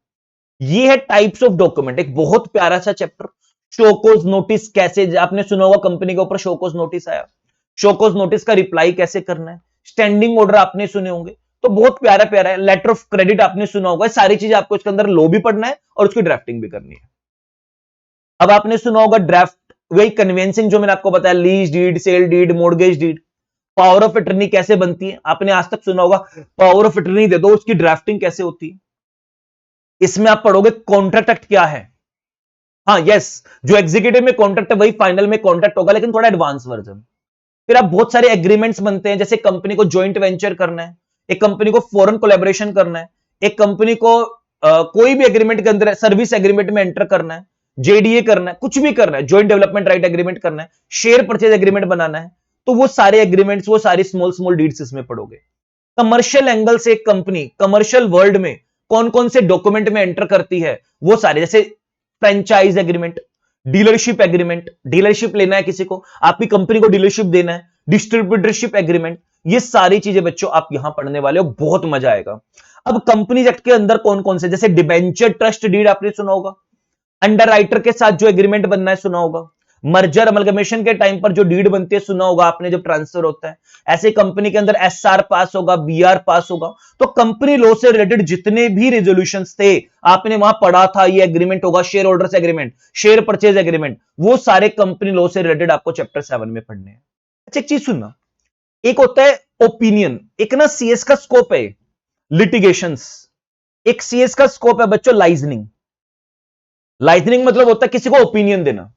ये है टाइप्स ऑफ डॉक्यूमेंट, एक बहुत प्यारा सा चैप्टर। शोकोज नोटिस कैसे, आपने सुना होगा कंपनी के ऊपर शोकोज नोटिस आया, शोकोज नोटिस का रिप्लाई कैसे करना है, स्टैंडिंग ऑर्डर आपने सुने होंगे, तो बहुत प्यारा प्यारा है। लेटर ऑफ क्रेडिट आपने सुना होगा, सारी चीजें आपको इसके अंदर लो भी पढ़ना है और उसकी ड्राफ्टिंग भी करनी है। अब आपने सुना होगा ड्राफ्ट, वही कन्वेंसिंग जो मैंने आपको बताया, lease deed, sale deed, mortgage deed, power of attorney कैसे बनती है, आपने आज तक सुना होगा पावर ऑफ अटर्नी दे दो, उसकी ड्राफ्टिंग कैसे होती है। इसमें आप पढ़ोगे कॉन्ट्रैक्ट एक्ट क्या है, हाँ यस, जो एग्जीक्यूटिव में कॉन्ट्रैक्ट है वही फाइनल में कॉन्ट्रैक्ट होगा, लेकिन थोड़ा एडवांस वर्जन। फिर आप बहुत सारे एग्रीमेंट्स बनते हैं, जैसे कंपनी को ज्वाइंट वेंचर करना है, एक कंपनी को फॉरेन कोलैबोरेशन करना है, एक कंपनी को कोई भी एग्रीमेंट के अंदर सर्विस एग्रीमेंट में एंटर करना है, जेडीए करना है, कुछ भी करना है, ज्वाइंट डेवलपमेंट राइट एग्रीमेंट करना है, शेयर परचेज एग्रीमेंट बनाना है, तो वो सारे एग्रीमेंट्स, वो सारी स्मॉल स्मॉल डीड्स इसमें पढ़ोगे। कमर्शियल एंगल से एक कंपनी कमर्शियल वर्ल्ड में कौन कौन से डॉक्यूमेंट में एंटर करती है, वो सारे, जैसे franchise agreement, dealership agreement, dealership लेना है किसी को, आपकी कंपनी को डीलरशिप देना है, डिस्ट्रीब्यूटरशिप एग्रीमेंट, ये सारी चीजें बच्चों आप यहां पढ़ने वाले हो, बहुत मजा आएगा। अब कंपनीज एक्ट के अंदर कौन कौन से, जैसे डिबेंचर ट्रस्ट डीड आपने सुना होगा, अंडरराइटर के साथ जो एग्रीमेंट बनना है सुना होगा, मर्जर अमलगमेशन के टाइम पर जो डीड बनती है सुना होगा आपने, जब ट्रांसफर होता है, ऐसे कंपनी के अंदर एसआर पास होगा, बीआर पास होगा, तो कंपनी लॉ से रिलेटेड जितने भी रेजोल्यूशंस थे आपने वहां पढ़ा था, ये एग्रीमेंट होगा, share holders agreement, share purchase agreement, वो सारे कंपनी लॉ से रिलेटेड आपको चैप्टर 7 में पढ़ने हैं। अच्छा एक चीज सुनना, एक होता है ओपिनियन, एक ना सीएस का स्कोप है लिटिगेशंस, एक सीएस का स्कोप है बच्चों लाइजनिंग। लाइजनिंग मतलब होता है किसी को ओपिनियन देना।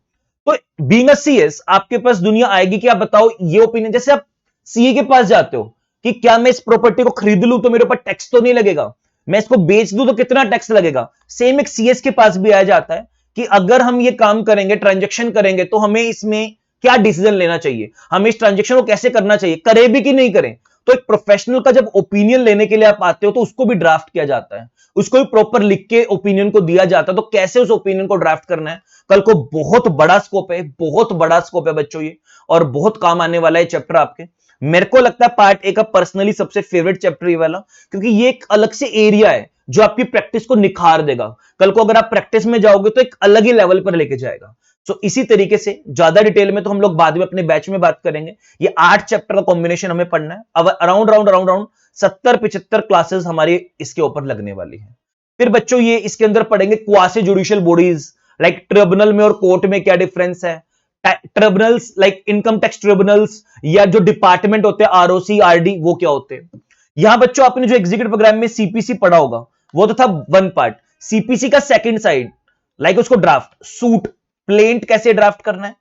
तो बीइंग अ सीएस आपके पास दुनिया आएगी कि आप बताओ ये ओपिनियन, जैसे आप सीए के पास जाते हो कि क्या मैं इस प्रॉपर्टी को खरीद लूं तो मेरे ऊपर टैक्स तो नहीं लगेगा, मैं इसको बेच दूं तो कितना टैक्स लगेगा, सेम एक सीएस के पास भी आया जाता है कि अगर हम ये काम करेंगे, ट्रांजेक्शन करेंगे, तो हमें इसमें क्या डिसीजन लेना चाहिए, हमें इस ट्रांजेक्शन को कैसे करना चाहिए, करें भी कि नहीं करें। तो एक प्रोफेशनल का जब ओपिनियन लेने के लिए आप आते हो तो उसको भी ड्राफ्ट किया जाता है, उसको भी प्रॉपर लिख के ओपिनियन को दिया जाता है, तो कैसे उस ओपिनियन को ड्राफ्ट करना है, कल को बहुत बड़ा स्कोप है, बहुत बड़ा स्कोप है बच्चों ये, और बहुत काम आने वाला है चैप्टर आपके। मेरे को लगता है पार्ट ए का पर्सनली सबसे फेवरेट चैप्टर ये वाला, क्योंकि ये एक अलग से एरिया है जो आपकी प्रैक्टिस को निखार देगा, कल को अगर आप प्रैक्टिस में जाओगे तो एक अलग ही लेवल पर लेके जाएगा। सो इसी तरीके से ज्यादा डिटेल में तो हम लोग बाद में अपने बैच में बात करेंगे। ये 8 चैप्टर का कॉम्बिनेशन हमें पढ़ना है, अब अराउंड 70-75 क्लासेस हमारी इसके ऊपर लगने वाली है। फिर बच्चों ये इसके अंदर पढ़ेंगे quasi judicial bodies, like tribunal में और कोर्ट में क्या डिफरेंस है, tribunals like income tax tribunals, या जो डिपार्टमेंट होते हैं आरओसी आरडी, वो क्या होते हैं। यहां बच्चों आपने जो एग्जीक्यूटिव प्रोग्राम में सीपीसी पढ़ा होगा वो तो था वन पार्ट, सीपीसी का सेकंड साइड, लाइक उसको ड्राफ्ट, सूट, प्लेंट कैसे ड्राफ्ट करना है,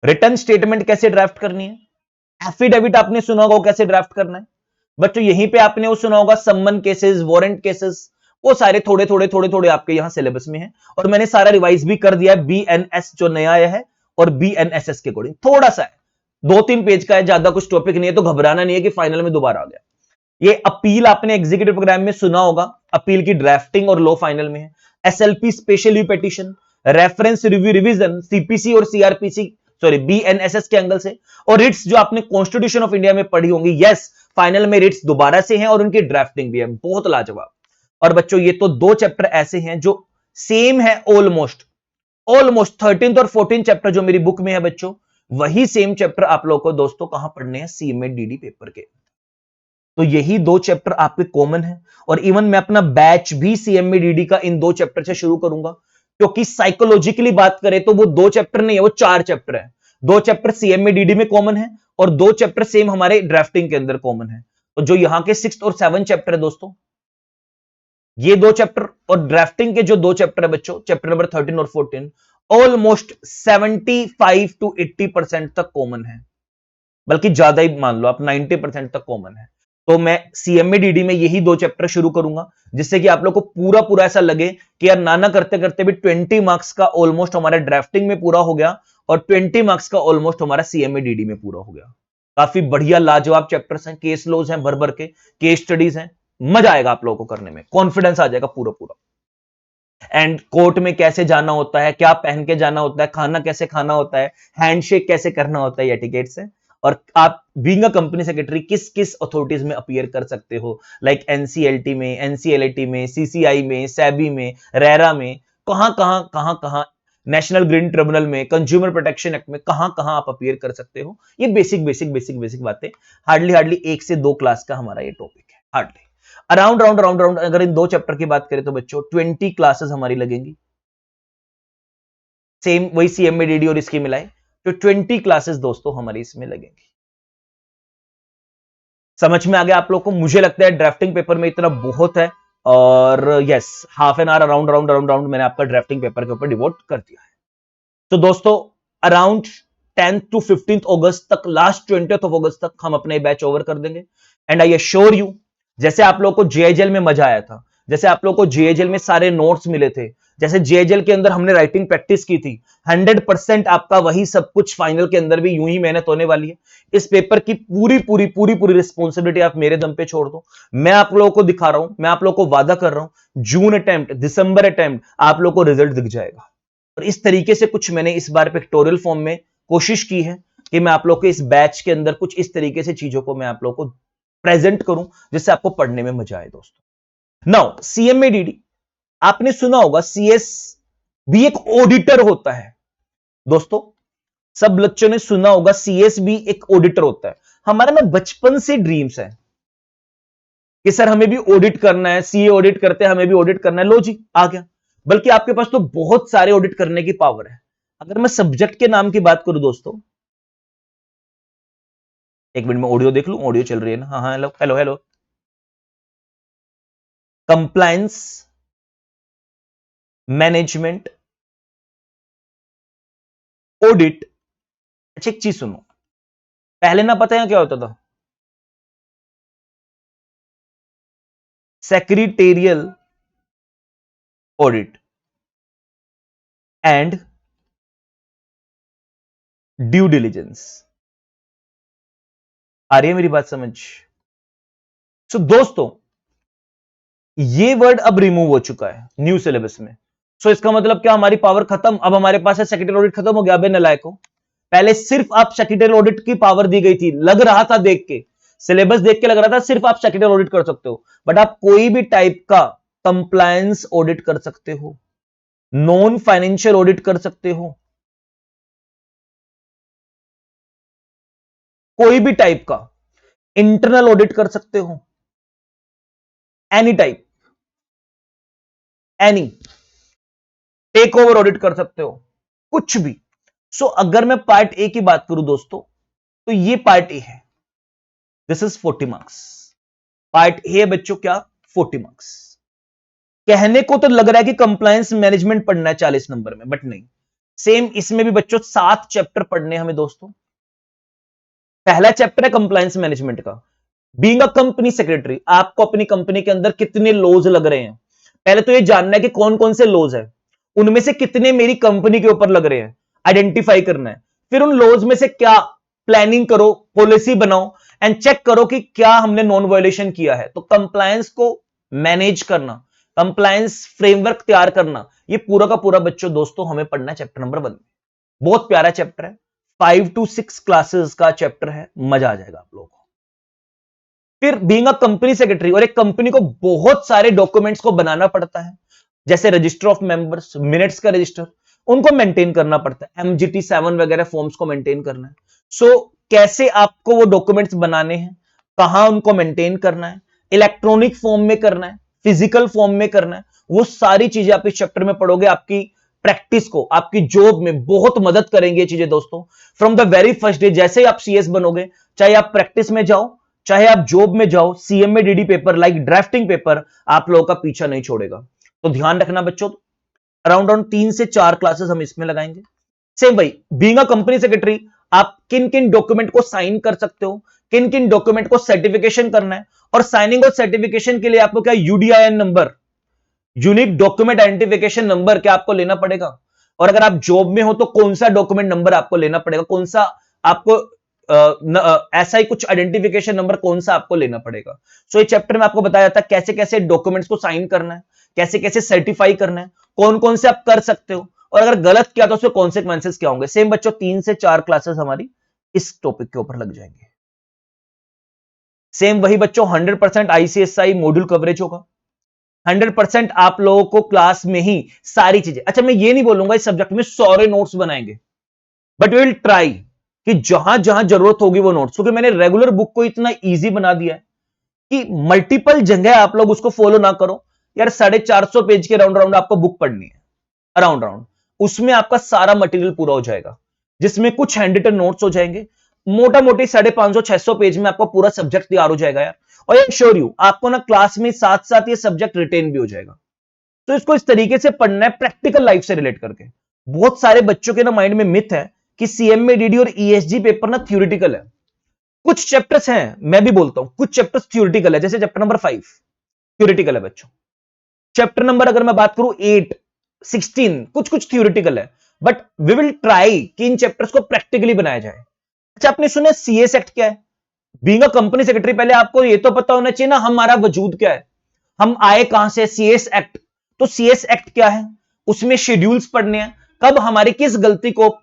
रिटर्न स्टेटमेंट कैसे ड्राफ्ट करनी है, एफिडेविट आपने सुना होगा कैसे ड्राफ्ट करना है। बच्चों यहीं पे आपने वो सुना होगा सम्मन केसेस, वारंट केसेस, वो सारे थोड़े थोड़े थोड़े थोड़े आपके यहां सिलेबस में है, और मैंने सारा रिवाइज भी कर दिया है, बीएनएस जो नया आया है और बीएनएसएस के अकॉर्डिंग थोड़ा सा है, 2-3 पेज का है, ज्यादा कुछ टॉपिक नहीं है, तो घबराना नहीं है कि फाइनल में दोबारा आ गया। ये अपील आपने एग्जीक्यूटिव प्रोग्राम में सुना होगा, अपील की ड्राफ्टिंग और लॉ फाइनल में है। SLP special leave petition, reference review revision CPC और सीआरपीसी, सॉरी बीएनएसएस के एंगल से, और रिट्स जो आपने कॉन्स्टिट्यूशन ऑफ इंडिया में पढ़ी होंगी, यस फाइनल में रिट्स दोबारा से हैं और उनकी ड्राफ्टिंग भी है, बहुत लाजवाब। और बच्चों ये तो 2 चैप्टर ऐसे हैं जो सेम है, ऑलमोस्ट 13th और 14th चैप्टर जो मेरी बुक में है बच्चों, वही सेम चैप्टर आप लोगों को दोस्तों कहां पढ़ने हैं, सीएमए डीडी पेपर के। तो यही 2 चैप्टर आपके कॉमन है, और इवन मैं अपना बैच भी सीएमए डीडी का इन 2 चैप्टर से शुरू करूंगा, क्योंकि साइकोलॉजिकली बात करें तो वो 2 चैप्टर नहीं है, वो 4 चैप्टर है। 2 चैप्टर सीएमए डीडी में कॉमन है और 2 चैप्टर सेम हमारे ड्राफ्टिंग के अंदर कॉमन है। तो जो यहां के 6th और 7th चैप्टर है दोस्तों, ये 2 चैप्टर और ड्राफ्टिंग के जो 2 चैप्टर है बच्चों, चैप्टर नंबर 13 और 14, ऑलमोस्ट 75 to 80% तक कॉमन है, बल्कि ज्यादा ही मान लो आप 90% तक कॉमन है। तो मैं CMA-DD में यही 2 चैप्टर शुरू करूंगा, जिससे कि आप लोग को पूरा पूरा ऐसा लगे कि यार नाना करते करते भी 20 मार्क्स का ऑलमोस्ट हमारा ड्राफ्टिंग में पूरा हो गया और 20 मार्क्स का ऑलमोस्ट हमारा CMA-DD में पूरा हो गया। काफी बढ़िया लाजवाब चैप्टर्स हैं, केस लॉज हैं भर भर के, केस स्टडीज हैं, मजा आएगा आप लोगों को करने में, कॉन्फिडेंस आ जाएगा पूरा पूरा। एंड कोर्ट में कैसे जाना होता है, क्या पहन के जाना होता है, खाना कैसे खाना होता है, हैंडशेक कैसे करना होता है एटिकेट से, और आप बीइंग अ कंपनी सेक्रेटरी किस किस अथॉरिटीज में अपीयर कर सकते हो, लाइक NCLT में, NCLAT में, CCI में, SEBI में, रेरा में, कहां नेशनल ग्रीन ट्रिब्यूनल में, कंज्यूमर प्रोटेक्शन एक्ट में, कहां आप अपीयर कर सकते हो। ये बेसिक बातें, हार्डली 1 से 2 क्लास का हमारा ये टॉपिक है, हार्डली अराउंड अगर इन 2 चैप्टर की बात करें तो बच्चों 20 क्लासेस हमारी लगेंगी, सेम वही CMA-DD और इसकी मिलाए तो 20 क्लासेस दोस्तों हमारी इसमें लगेंगी। समझ में आ गया आप लोग को? मुझे लगता है ड्राफ्टिंग पेपर में इतना बहुत है, और yes, half an hour around मैंने आपका ड्राफ्टिंग पेपर के ऊपर डिवोट कर दिया है। तो दोस्तों अराउंड 10th to 15th अगस्त तक, लास्ट 20th ऑफ अगस्त तक हम अपने बैच ओवर कर देंगे। एंड आई एश्योर यू, जैसे आप लोगों को JIGL में मजा आया था, जैसे आप लोगों को JIGL में सारे नोट्स मिले थे, जैसे JIGL के अंदर हमने राइटिंग प्रैक्टिस की थी, 100% आपका वही सब कुछ फाइनल के अंदर भी यूं ही मेहनत होने वाली है। इस पेपर की पूरी रिस्पॉन्सिबिलिटी आप मेरे दम पे छोड़ दो। मैं आप लोगों को दिखा रहा हूं, मैं आप लोगों को वादा कर रहा हूं, जून अटेम्प्ट, दिसंबर अटेम्प्ट आप लोगों को रिजल्ट दिख जाएगा। और इस तरीके से कुछ मैंने इस बार पिक्टोरियल फॉर्म में कोशिश की है कि मैं आप लोग के इस बैच के अंदर कुछ इस तरीके से चीजों को मैं आप लोग को प्रेजेंट करूं जिससे आपको पढ़ने में मजा आए दोस्तों। नाउ CMA-DD, आपने सुना होगा CS भी एक ऑडिटर होता है दोस्तों, सब बच्चों ने सुना होगा CS भी एक ऑडिटर होता है। हमारा ना बचपन से ड्रीम्स है कि सर हमें भी ऑडिट करना है, CA ऑडिट करते हैं, हमें भी ऑडिट करना है, लो जी आ गया। बल्कि आपके पास तो बहुत सारे ऑडिट करने की पावर है। अगर मैं सब्जेक्ट के नाम की बात करूं दोस्तों, एक मिनट में ऑडियो देख लूं, ऑडियो चल रही है ना? हाँ, hello hello hello. Compliance management audit. अच्छा एक चीज सुनो, पहले ना पता है क्या होता था? Secretarial audit and due diligence. आ रही है मेरी बात समझ? सो दोस्तों ये वर्ड अब रिमूव हो चुका है न्यू सिलेबस में। सो इसका मतलब क्या, हमारी पावर खत्म, अब हमारे पास है सेक्रेटरी ऑडिट खत्म हो गया। बे नलायकों, पहले सिर्फ आप सेक्रेटरी ऑडिट की पावर दी गई थी, लग रहा था देख के, सिलेबस देख के लग रहा था सिर्फ आप सेक्रेटरी ऑडिट कर सकते हो, बट आप कोई भी टाइप का कंप्लायंस ऑडिट कर सकते हो, नॉन फाइनेंशियल ऑडिट कर सकते हो, कोई भी टाइप का इंटरनल ऑडिट कर सकते हो, any type, any take over audit कर सकते हो, कुछ भी। सो अगर मैं पार्ट ए की बात करूं दोस्तों, तो ये पार्ट ए है, this is 40 marks. Part A है बच्चों क्या? 40 मार्क्स। कहने को तो लग रहा है कि कंप्लायंस मैनेजमेंट पढ़ना है 40 नंबर में, बट नहीं। सेम इसमें भी बच्चों 7 चैप्टर पढ़ने हमें दोस्तों। पहला चैप्टर है कंप्लायंस मैनेजमेंट का, बीइंग अ कंपनी सेक्रेटरी, आपको अपनी कंपनी के अंदर कितने लॉज लग रहे हैं, पहले तो ये जानना है कि कौन कौन से लॉज है, उनमें से कितने मेरी कंपनी के ऊपर लग रहे हैं, आइडेंटिफाई करना है। फिर उन लॉज में से क्या प्लानिंग करो, पॉलिसी बनाओ एंड चेक करो कि क्या हमने नॉन वायलेशन किया है। तो कंप्लायंस को मैनेज करना, कंप्लायंस फ्रेमवर्क तैयार करना, ये पूरा का पूरा बच्चों दोस्तों हमें पढ़ना है चैप्टर नंबर 1 में। बहुत प्यारा चैप्टर है, 5 to 6 क्लासेस का चैप्टर है, मजा आ जाएगा आप लोगों को। फिर बीइंग अ कंपनी सेक्रेटरी, और एक कंपनी को बहुत सारे डॉक्यूमेंट्स को बनाना पड़ता है, जैसे रजिस्टर ऑफ मेंबर्स, मिनट्स का रजिस्टर, उनको मेंटेन करना पड़ता है, MGT 7 वगैरह फॉर्म्स को मेंटेन करना है। सो कैसे आपको वो डॉक्यूमेंट्स बनाने हैं, कहां उनको मेंटेन करना है, इलेक्ट्रॉनिक फॉर्म में करना है, फिजिकल फॉर्म में करना है, वो सारी चीजें आप इस चैप्टर में पढ़ोगे। आपकी प्रैक्टिस को, आपकी जॉब में बहुत मदद करेंगे ये चीजें दोस्तों। From the very first day, जैसे ही आप CS बनोगे, चाहे आप प्रैक्टिस में जाओ, चाहे आप जॉब में जाओ, CMA DD paper like drafting paper आप लोगों का पीछा नहीं छोड़ेगा। तो ध्यान रखना बच्चों, अराउंड 3 से 4 क्लासेस हम इसमें लगाएंगे। सेम भाई, बीइंग अ कंपनी सेक्रेटरी आप किन किन डॉक्यूमेंट को साइन कर सकते हो, किन किन डॉक्यूमेंट को सर्टिफिकेशन करना है, और साइनिंग और सर्टिफिकेशन के लिए आपको क्या UDIN number, unique document identification number क्या आपको लेना पड़ेगा, और अगर आप जॉब में हो तो कौन सा डॉक्यूमेंट नंबर आपको लेना पड़ेगा, कौन सा आपको ऐसा ही कुछ आइडेंटिफिकेशन नंबर कौन सा आपको लेना पड़ेगा। सो ये चैप्टर में आपको बताया जाता है कैसे कैसे डॉक्यूमेंट्स को साइन करना है, कैसे कैसे सर्टिफाई करना है, कौन कौन से आप कर सकते हो, और अगर गलत किया तो उसके कॉन्सिक्वेंसेस क्या होंगे। सेम बच्चों 3 से 4 क्लासेस हमारी इस टॉपिक के ऊपर लग जाएंगे। सेम वही बच्चों 100% आईसीएसआई मॉड्यूल कवरेज होगा, 100% आप लोगों को क्लास में ही सारी चीजें। अच्छा, मैं ये नहीं बोलूंगा इस सब्जेक्ट में सारे नोट्स बनाएंगे, बट वी विल ट्राई कि जहां जहां जरूरत होगी वो नोट्स, क्योंकि मैंने रेगुलर बुक को इतना इजी बना दिया है कि मल्टीपल जगह आप लोग उसको फॉलो ना करो। यार 450 पेज के राउंड राउंड आपको बुक पढ़नी है, अराउंड राउंड, उसमें आपका सारा मटेरियल पूरा हो जाएगा, जिसमें कुछ हैंड रिटन नोट्स हो जाएंगे। मोटा मोटी 550-600 पेज में आपका पूरा सब्जेक्ट तैयार हो जाएगा यार। और आई श्योर यू आपको ना क्लास में साथ साथ ये सब्जेक्ट रिटेन भी हो जाएगा। तो इसको इस तरीके से पढ़ना है, प्रैक्टिकल लाइफ से रिलेट करके। बहुत सारे बच्चों के ना माइंड में मिथ है कि सीएमए डीडी और ईएसजी पेपर ना थ्योरेटिकल है। कुछ चैप्टर्स हैं, मैं भी बोलता हूं कुछ चैप्टर्स थ्योरेटिकल है, जैसे चैप्टर नंबर 5 थ्योरेटिकल है बच्चों। चैप्टर नंबर अगर मैं बात करूं 8, 16 कुछ कुछ थ्योरेटिकल है, बट वी विल ट्राई कि इन चैप्टर्स को प्रैक्टिकली बनाया जाए। अच्छा, आपने सुना सीएस एक्ट क्या है? बीइंग अ कंपनी सेक्रेटरी पहले आपको ये तो पता होना चाहिए ना हमारा वजूद क्या है, हम आए कहां से। सीएस एक्ट, तो सीएस एक्ट क्या है, उसमें शेड्यूल्स पढ़ने हैं, कब हमारी किस गलती को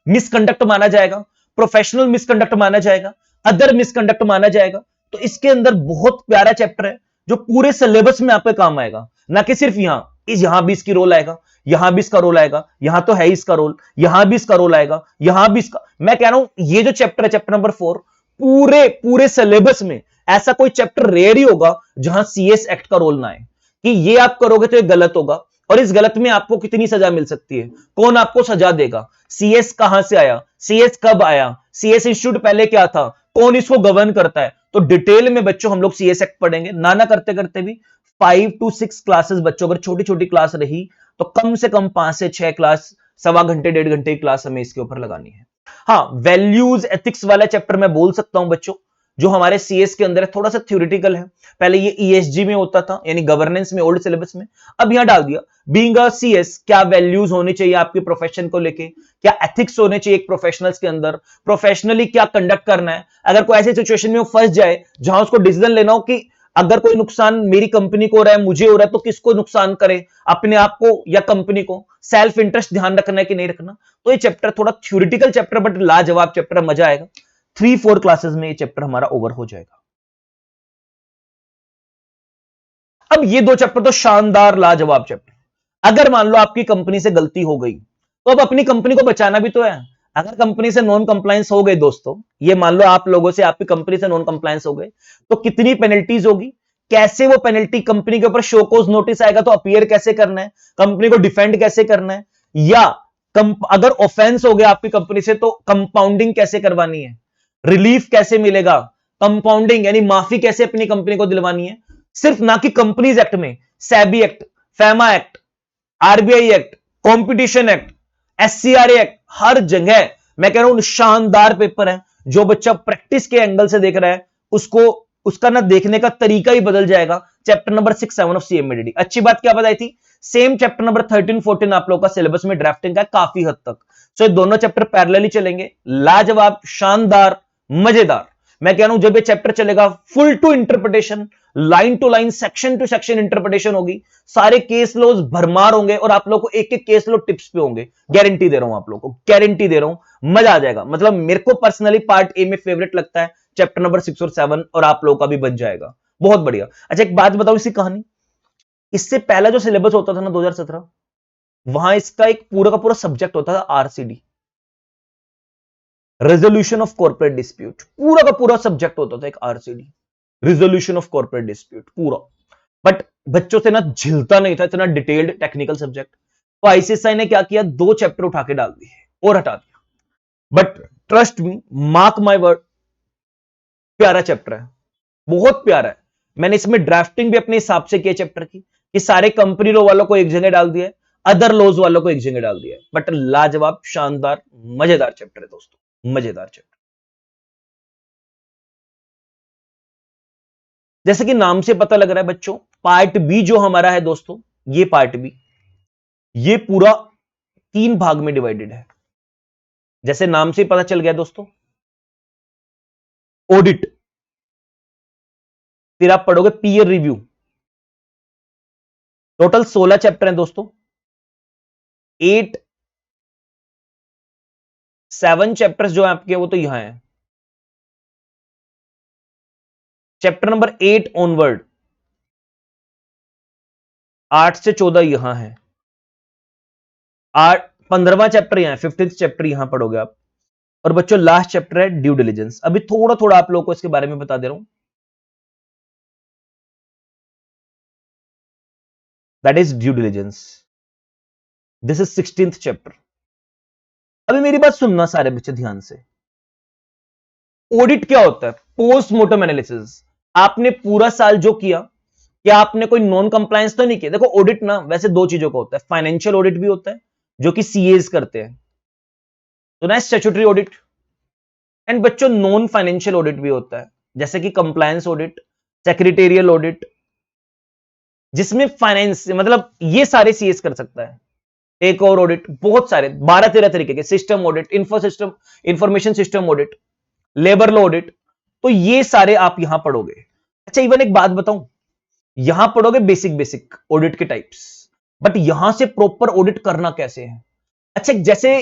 मिसकंडक्ट माना जाएगा, प्रोफेशनल मिसकंडक्ट माना जाएगा, अदर मिसकंडक्ट माना जाएगा। तो इसके अंदर बहुत प्यारा चैप्टर है जो पूरे सिलेबस में आपके काम आएगा, ना कि सिर्फ यहां भी इसकी रोल आएगा, यहां भी इसका रोल आएगा, यहां तो है इसका रोल, यहां भी इसका रोल आएगा, यहां भी इसका। मैं कह रहा हूं ये जो चैप्टर है चैप्टर नंबर 4, पूरे पूरे सिलेबस में ऐसा कोई चैप्टर रेयर ही होगा जहां सीएस एक्ट का रोल ना आए, कि ये आप करोगे तो ये गलत होगा, और इस गलत में आपको कितनी सजा मिल सकती है, कौन आपको सजा देगा, सीएस कहां से आया, सीएस कब आया, सीएस इंस्टीट्यूट पहले क्या था, कौन इसको गवर्न करता है। तो डिटेल में बच्चों हम लोग सीएस एक्ट पढ़ेंगे, नाना करते करते भी 5 to 6 क्लासेस बच्चों, अगर छोटी छोटी क्लास रही तो कम से कम 5 से 6 क्लास, सवा घंटे 1.5 घंटे की क्लास हमें इसके ऊपर लगानी है। हाँ, वैल्यूज एथिक्स वाला चैप्टर मैं बोल सकता हूं बच्चों, जो हमारे सीएस के अंदर है, थोड़ा सा थ्योरेटिकल है। पहले ये ईएसजी में होता था, यानी गवर्नेंस में, ओल्ड सिलेबस में, अब यहां डाल दिया। बीइंग अ सीएस, क्या वैल्यूज होनी चाहिए आपके प्रोफेशन को लेके, क्या एथिक्स होने चाहिए एक प्रोफेशनल्स के अंदर, प्रोफेशनली क्या कंडक्ट करना है, अगर कोई ऐसी सिचुएशन में वो फंस जाए जहां उसको डिसीजन लेना हो कि अगर कोई नुकसान मेरी कंपनी को हो रहा है, मुझे हो रहा है, तो किसको नुकसान करे, अपने आप को या कंपनी को, सेल्फ इंटरेस्ट ध्यान रखना है कि नहीं रखना। तो ये चैप्टर थोड़ा थ्योरेटिकल चैप्टर, बट लाजवाब चैप्टर, मजा आएगा। 3-4 क्लासेस में ये चैप्टर हमारा ओवर हो जाएगा। अब ये 2 चैप्टर तो शानदार लाजवाब चैप्टर। अगर मान लो आपकी कंपनी से गलती हो गई, तो अब अपनी कंपनी को बचाना भी तो है। अगर कंपनी से नॉन कंप्लायंस हो गए दोस्तों, ये मान लो आप लोगों से आपकी कंपनी से नॉन कंप्लायंस हो गए, तो कितनी पेनल्टीज होगी, कैसे वो पेनल्टी कंपनी के ऊपर शो कॉज नोटिस आएगा तो अपीयर कैसे करना है, कंपनी को डिफेंड कैसे करना है, या अगर ऑफेंस हो गया आपकी कंपनी से तो कंपाउंडिंग कैसे करवानी है, रिलीफ कैसे मिलेगा, कंपाउंडिंग यानी माफी कैसे अपनी कंपनी को दिलवानी है। सिर्फ ना कि कंपनीज एक्ट में, SEBI act, FEMA act, RBI act, competition act, SCRA act, हर जगह मैं कह रहा हूं शानदार पेपर है। जो बच्चा प्रैक्टिस के एंगल से देख रहा है उसको, उसका ना देखने का तरीका ही बदल जाएगा। Chapter number 6-7 of CMADD. अच्छी बात क्या बताई थी, सेम चैप्टर नंबर 13-14 आप लोगों का सिलेबस में ड्राफ्टिंग का काफी हद तक। सो दोनों चैप्टर पैरेलली चलेंगे, लाजवाब, शानदार, मजेदार। मैं कह रहा हूं जब ये चैप्टर चलेगा full to interpretation, line to line, section to section interpretation होगी, सारे केस लॉज भरमार होंगे, और आप लोग को एक एक केस लॉ टिप्स पे होंगे। गारंटी दे रहा हूं आप लोग को, गारंटी दे रहा हूं, मजा आ जाएगा। मतलब मेरे को पर्सनली पार्ट ए में फेवरेट लगता है चैप्टर नंबर 6 और 7, और आप लोगों का भी बन जाएगा, बहुत बढ़िया। अच्छा, एक बात बताओ इसी कहानी, इससे पहला जो सिलेबस होता था ना 2017, वहां इसका एक पूरा का पूरा सब्जेक्ट होता था RCD, resolution of corporate dispute. पूरा का पूरा सब्जेक्ट होता था एक RCD, resolution of corporate dispute पूरा। बट बच्चों से ना झिलता नहीं था इतना डिटेल्ड टेक्निकल सब्जेक्ट। तो आईसीएसआई ने क्या किया, 2 चैप्टर उठा के डाल दिए और हटा दिया। But trust me, mark my word, प्यारा चैप्टर है, बहुत प्यारा है। मैंने इसमें ड्राफ्टिंग भी अपने हिसाब से किया चैप्टर की, कि सारे कंपनी लॉ वालों को एक जगह डाल दिया है, अदर लॉज वालों को एक जगह डाल दिया है। बट लाजवाब, शानदार, मजेदार चैप्टर है दोस्तों, मजेदार चैप्टर। जैसे कि नाम से पता लग रहा है बच्चों, पार्ट बी जो हमारा है दोस्तों, ये पार्ट बी, ये पूरा 3 भाग में डिवाइडेड है। जैसे नाम से पता चल गया दोस्तों, ऑडिट, फिर आप पढ़ोगे पीयर रिव्यू। टोटल 16 चैप्टर हैं दोस्तों, 7 चैप्टर्स जो है आपके वो तो यहां है। चैप्टर नंबर 8 ऑनवर्ड, 8 से 14 यहां है, 15वां चैप्टर यहां है, 15th चैप्टर यहां पढ़ोगे आप। और बच्चों लास्ट चैप्टर है ड्यू डिलिजेंस। अभी थोड़ा थोड़ा आप लोगों को इसके बारे में बता दे रहा हूं, that is due diligence. This is 16th chapter. अभी मेरी बात सुनना सारे बच्चे ध्यान से। ऑडिट क्या होता है? Postmortem analysis. आपने पूरा साल जो किया, क्या आपने कोई नॉन कंप्लायंस तो नहीं किया? देखो ऑडिट ना वैसे 2 चीजों का होता है, फाइनेंशियल ऑडिट भी होता है जो कि सीएस करते हैं, तो ना स्टैट्यूटरी ऑडिट, एंड बच्चों नॉन फाइनेंशियल ऑडिट भी होता है, जैसे कि कंप्लायंस ऑडिट, सेक्रेटेरियल ऑडिट, जिसमें फाइनेंस मतलब ये सारे सीएस कर सकता है। टेक ओवर ऑडिट, बहुत सारे 12-13 तरीके के, system audit, information system audit, labour law audit, तो ये सारे आप यहां पढ़ोगे। अच्छा इवन एक बात बताऊं, यहां पढ़ोगे बेसिक बेसिक ऑडिट के टाइप्स, बट यहां से प्रॉपर ऑडिट करना कैसे है। अच्छा जैसे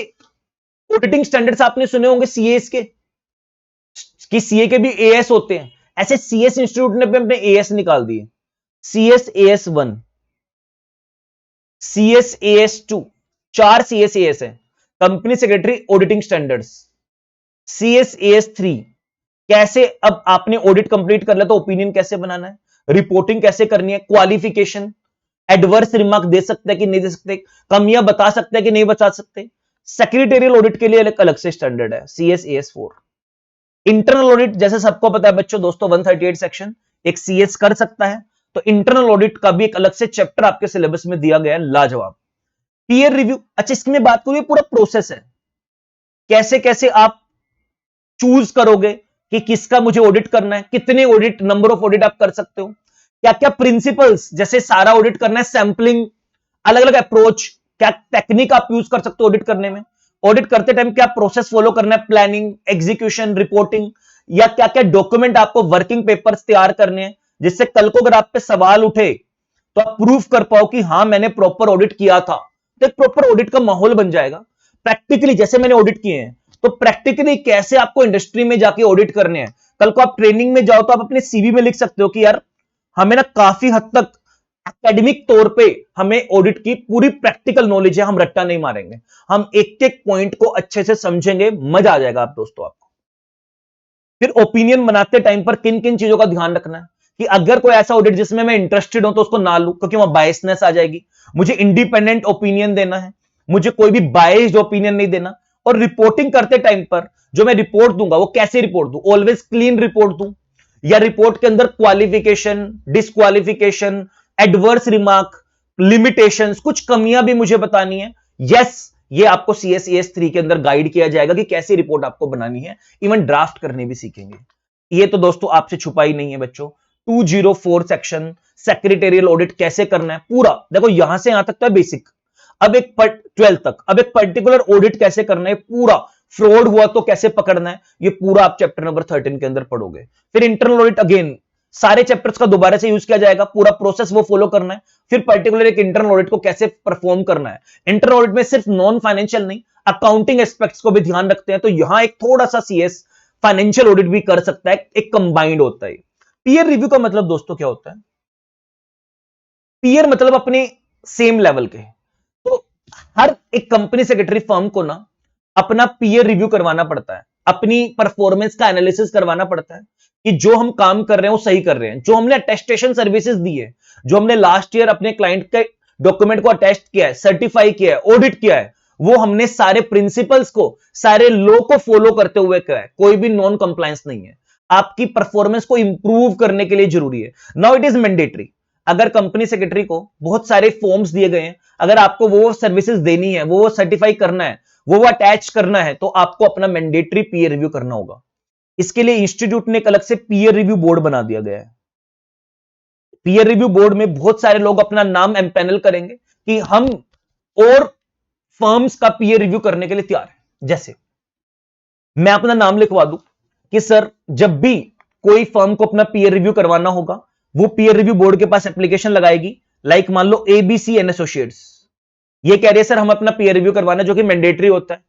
ऑडिटिंग स्टैंडर्ड्स आपने सुने होंगे सीएस के, कि सीए के भी एएस होते हैं, ऐसे सीएस इंस्टीट्यूट ने भी अपने एएस निकाल दिए। CS AS 1, CS AS 2, 4 CS AS है। Company secretary auditing standards, CS AS 3, कैसे अब आपने ऑडिट कंप्लीट कर लिया तो ओपिनियन कैसे बनाना है, रिपोर्टिंग कैसे करनी है, क्वालिफिकेशन, एडवर्स रिमार्क दे सकते हैं कि नहीं दे सकते, कमियां बता सकते हैं कि नहीं बता सकते। सेक्रेटेरियल ऑडिट के लिए अलग से स्टैंडर्ड है, सीएस एएस 4। इंटरनल ऑडिट जैसे सबको पता है बच्चों दोस्तों, 138 सेक्शन एक सीएस कर सकता है, तो इंटरनल ऑडिट का भी एक अलग से चैप्टर आपके सिलेबस में दिया गया है, लाजवाब। पीयर रिव्यू, अच्छा इसकी मैं बात करूं, पूरा प्रोसेस है, कैसे कैसे आप चूज करोगे कि किसका मुझे ऑडिट करना है, कितने ऑडिट, नंबर ऑफ ऑडिट आप कर सकते हो, क्या क्या प्रिंसिपल्स, जैसे सारा ऑडिट करना है, सैंपलिंग, अलग अलग अप्रोच, क्या टेक्निक आप यूज कर सकते हो ऑडिट करने में, ऑडिट करते टाइम क्या प्रोसेस फॉलो करना है, प्लानिंग, एग्जीक्यूशन, रिपोर्टिंग, या क्या क्या डॉक्यूमेंट आपको वर्किंग पेपर्स तैयार करने हैं, जिससे कल को अगर आप पे सवाल उठे तो आप प्रूफ कर पाओ कि हां मैंने प्रॉपर ऑडिट किया था, तो एक प्रॉपर ऑडिट का माहौल बन जाएगा। प्रैक्टिकली जैसे मैंने ऑडिट किए हैं, तो प्रैक्टिकली कैसे आपको इंडस्ट्री में जाके ऑडिट करने हैं, कल को आप ट्रेनिंग में जाओ तो आप अपने सीवी में लिख सकते हो कि यार हमें ना काफी हद तक एकेडमिक तौर पे हमें ऑडिट की पूरी प्रैक्टिकल नॉलेज है, हम रट्टा नहीं मारेंगे, हम एक एक पॉइंट को अच्छे से समझेंगे, मजा आ जाएगा आप दोस्तों आपको। फिर ओपिनियन बनाते टाइम पर किन किन चीजों का ध्यान रखना है, कि अगर कोई ऐसा ऑडिट जिसमें मैं इंटरेस्टेड हूं तो उसको ना लूं, क्योंकि वहां बायसनेस आ जाएगी। मुझे इंडिपेंडेंट ओपिनियन देना है, मुझे कोई भी बायस्ड ओपिनियन नहीं देना। और रिपोर्टिंग करते टाइम पर जो मैं रिपोर्ट दूंगा वो कैसे रिपोर्ट दूं, ऑलवेज क्लीन रिपोर्ट दूं, या रिपोर्ट के अंदर qualification, disqualification, adverse remark, limitations, कुछ कमियां भी मुझे बतानी है। यस, ये आपको सीएसईएस 3 के अंदर गाइड किया जाएगा कि कैसी रिपोर्ट आपको बनानी है, इवन ड्राफ्ट करने भी सीखेंगे। ये तो दोस्तों आपसे छुपा ही नहीं है बच्चों। 204 सेक्शन सेक्रेटेरियल ऑडिट कैसे करना है पूरा, देखो यहां से यहां तक तो है बेसिक। अब एक 12 तक, अब एक पर्टिकुलर ऑडिट कैसे करना है पूरा, फ्रॉड हुआ तो कैसे पकड़ना है, ये पूरा आप चैप्टर नंबर 13 के अंदर पढ़ोगे। फिर इंटरनल ऑडिट, अगेन सारे चैप्टर्स का दोबारा से यूज किया जाएगा, पूरा प्रोसेस वो फॉलो करना है। फिर पर्टिकुलर एक इंटरनल ऑडिट को कैसे परफॉर्म करना है। इंटरनल ऑडिट में सिर्फ नॉन फाइनेंशियल नहीं, अकाउंटिंग एस्पेक्ट्स को भी ध्यान रखते हैं, तो यहां एक थोड़ा सा सीएस फाइनेंशियल ऑडिट भी कर सकता है, एक कंबाइंड होता है। पीयर रिव्यू का मतलब दोस्तों क्या होता है? पीयर मतलब अपने सेम लेवल के, तो हर एक कंपनी सेक्रेटरी फर्म को ना अपना पीयर रिव्यू करवाना पड़ता है, अपनी परफॉर्मेंस का एनालिसिस करवाना पड़ता है कि जो हम काम कर रहे हैं वो सही कर रहे हैं, जो हमने अटेस्टेशन सर्विसेज दी है, जो हमने लास्ट ईयर अपने क्लाइंट के डॉक्यूमेंट को अटेस्ट किया है, सर्टिफाई किया है, ऑडिट किया है, वो हमने सारे प्रिंसिपल्स को, सारे लॉ को फॉलो करते हुए किया है, कोई भी नॉन कंप्लायंस नहीं है। आपकी परफॉर्मेंस को इंप्रूव करने के लिए जरूरी है। Now it is mandatory. अगर कंपनी सेक्रेटरी को बहुत सारे फॉर्म्स दिए गए हैं, अगर आपको वो सर्विसेज देनी है, वो सर्टिफाई करना है, वो अटैच करना है, तो आपको अपना मैंडेटरी पीयर रिव्यू करना होगा। इसके लिए इंस्टीट्यूट ने एक अलग से पीयर रिव्यू बोर्ड बना दिया गया है। पीयर रिव्यू बोर्ड में बहुत सारे लोग अपना नाम एम्पैनल करेंगे कि हम और फर्म्स का पीयर रिव्यू करने के लिए तैयार है। जैसे मैं अपना नाम लिखवा दूं कि सर जब भी कोई फर्म को अपना पीयर रिव्यू करवाना होगा, वो पीयर रिव्यू बोर्ड के पास एप्लीकेशन लगाएगी। लाइक मान लो एबीसी एंड एसोसिएट्स, ये कह रही है सर हम अपना पीयर रिव्यू करवाना, जो कि मैंडेटरी होता है।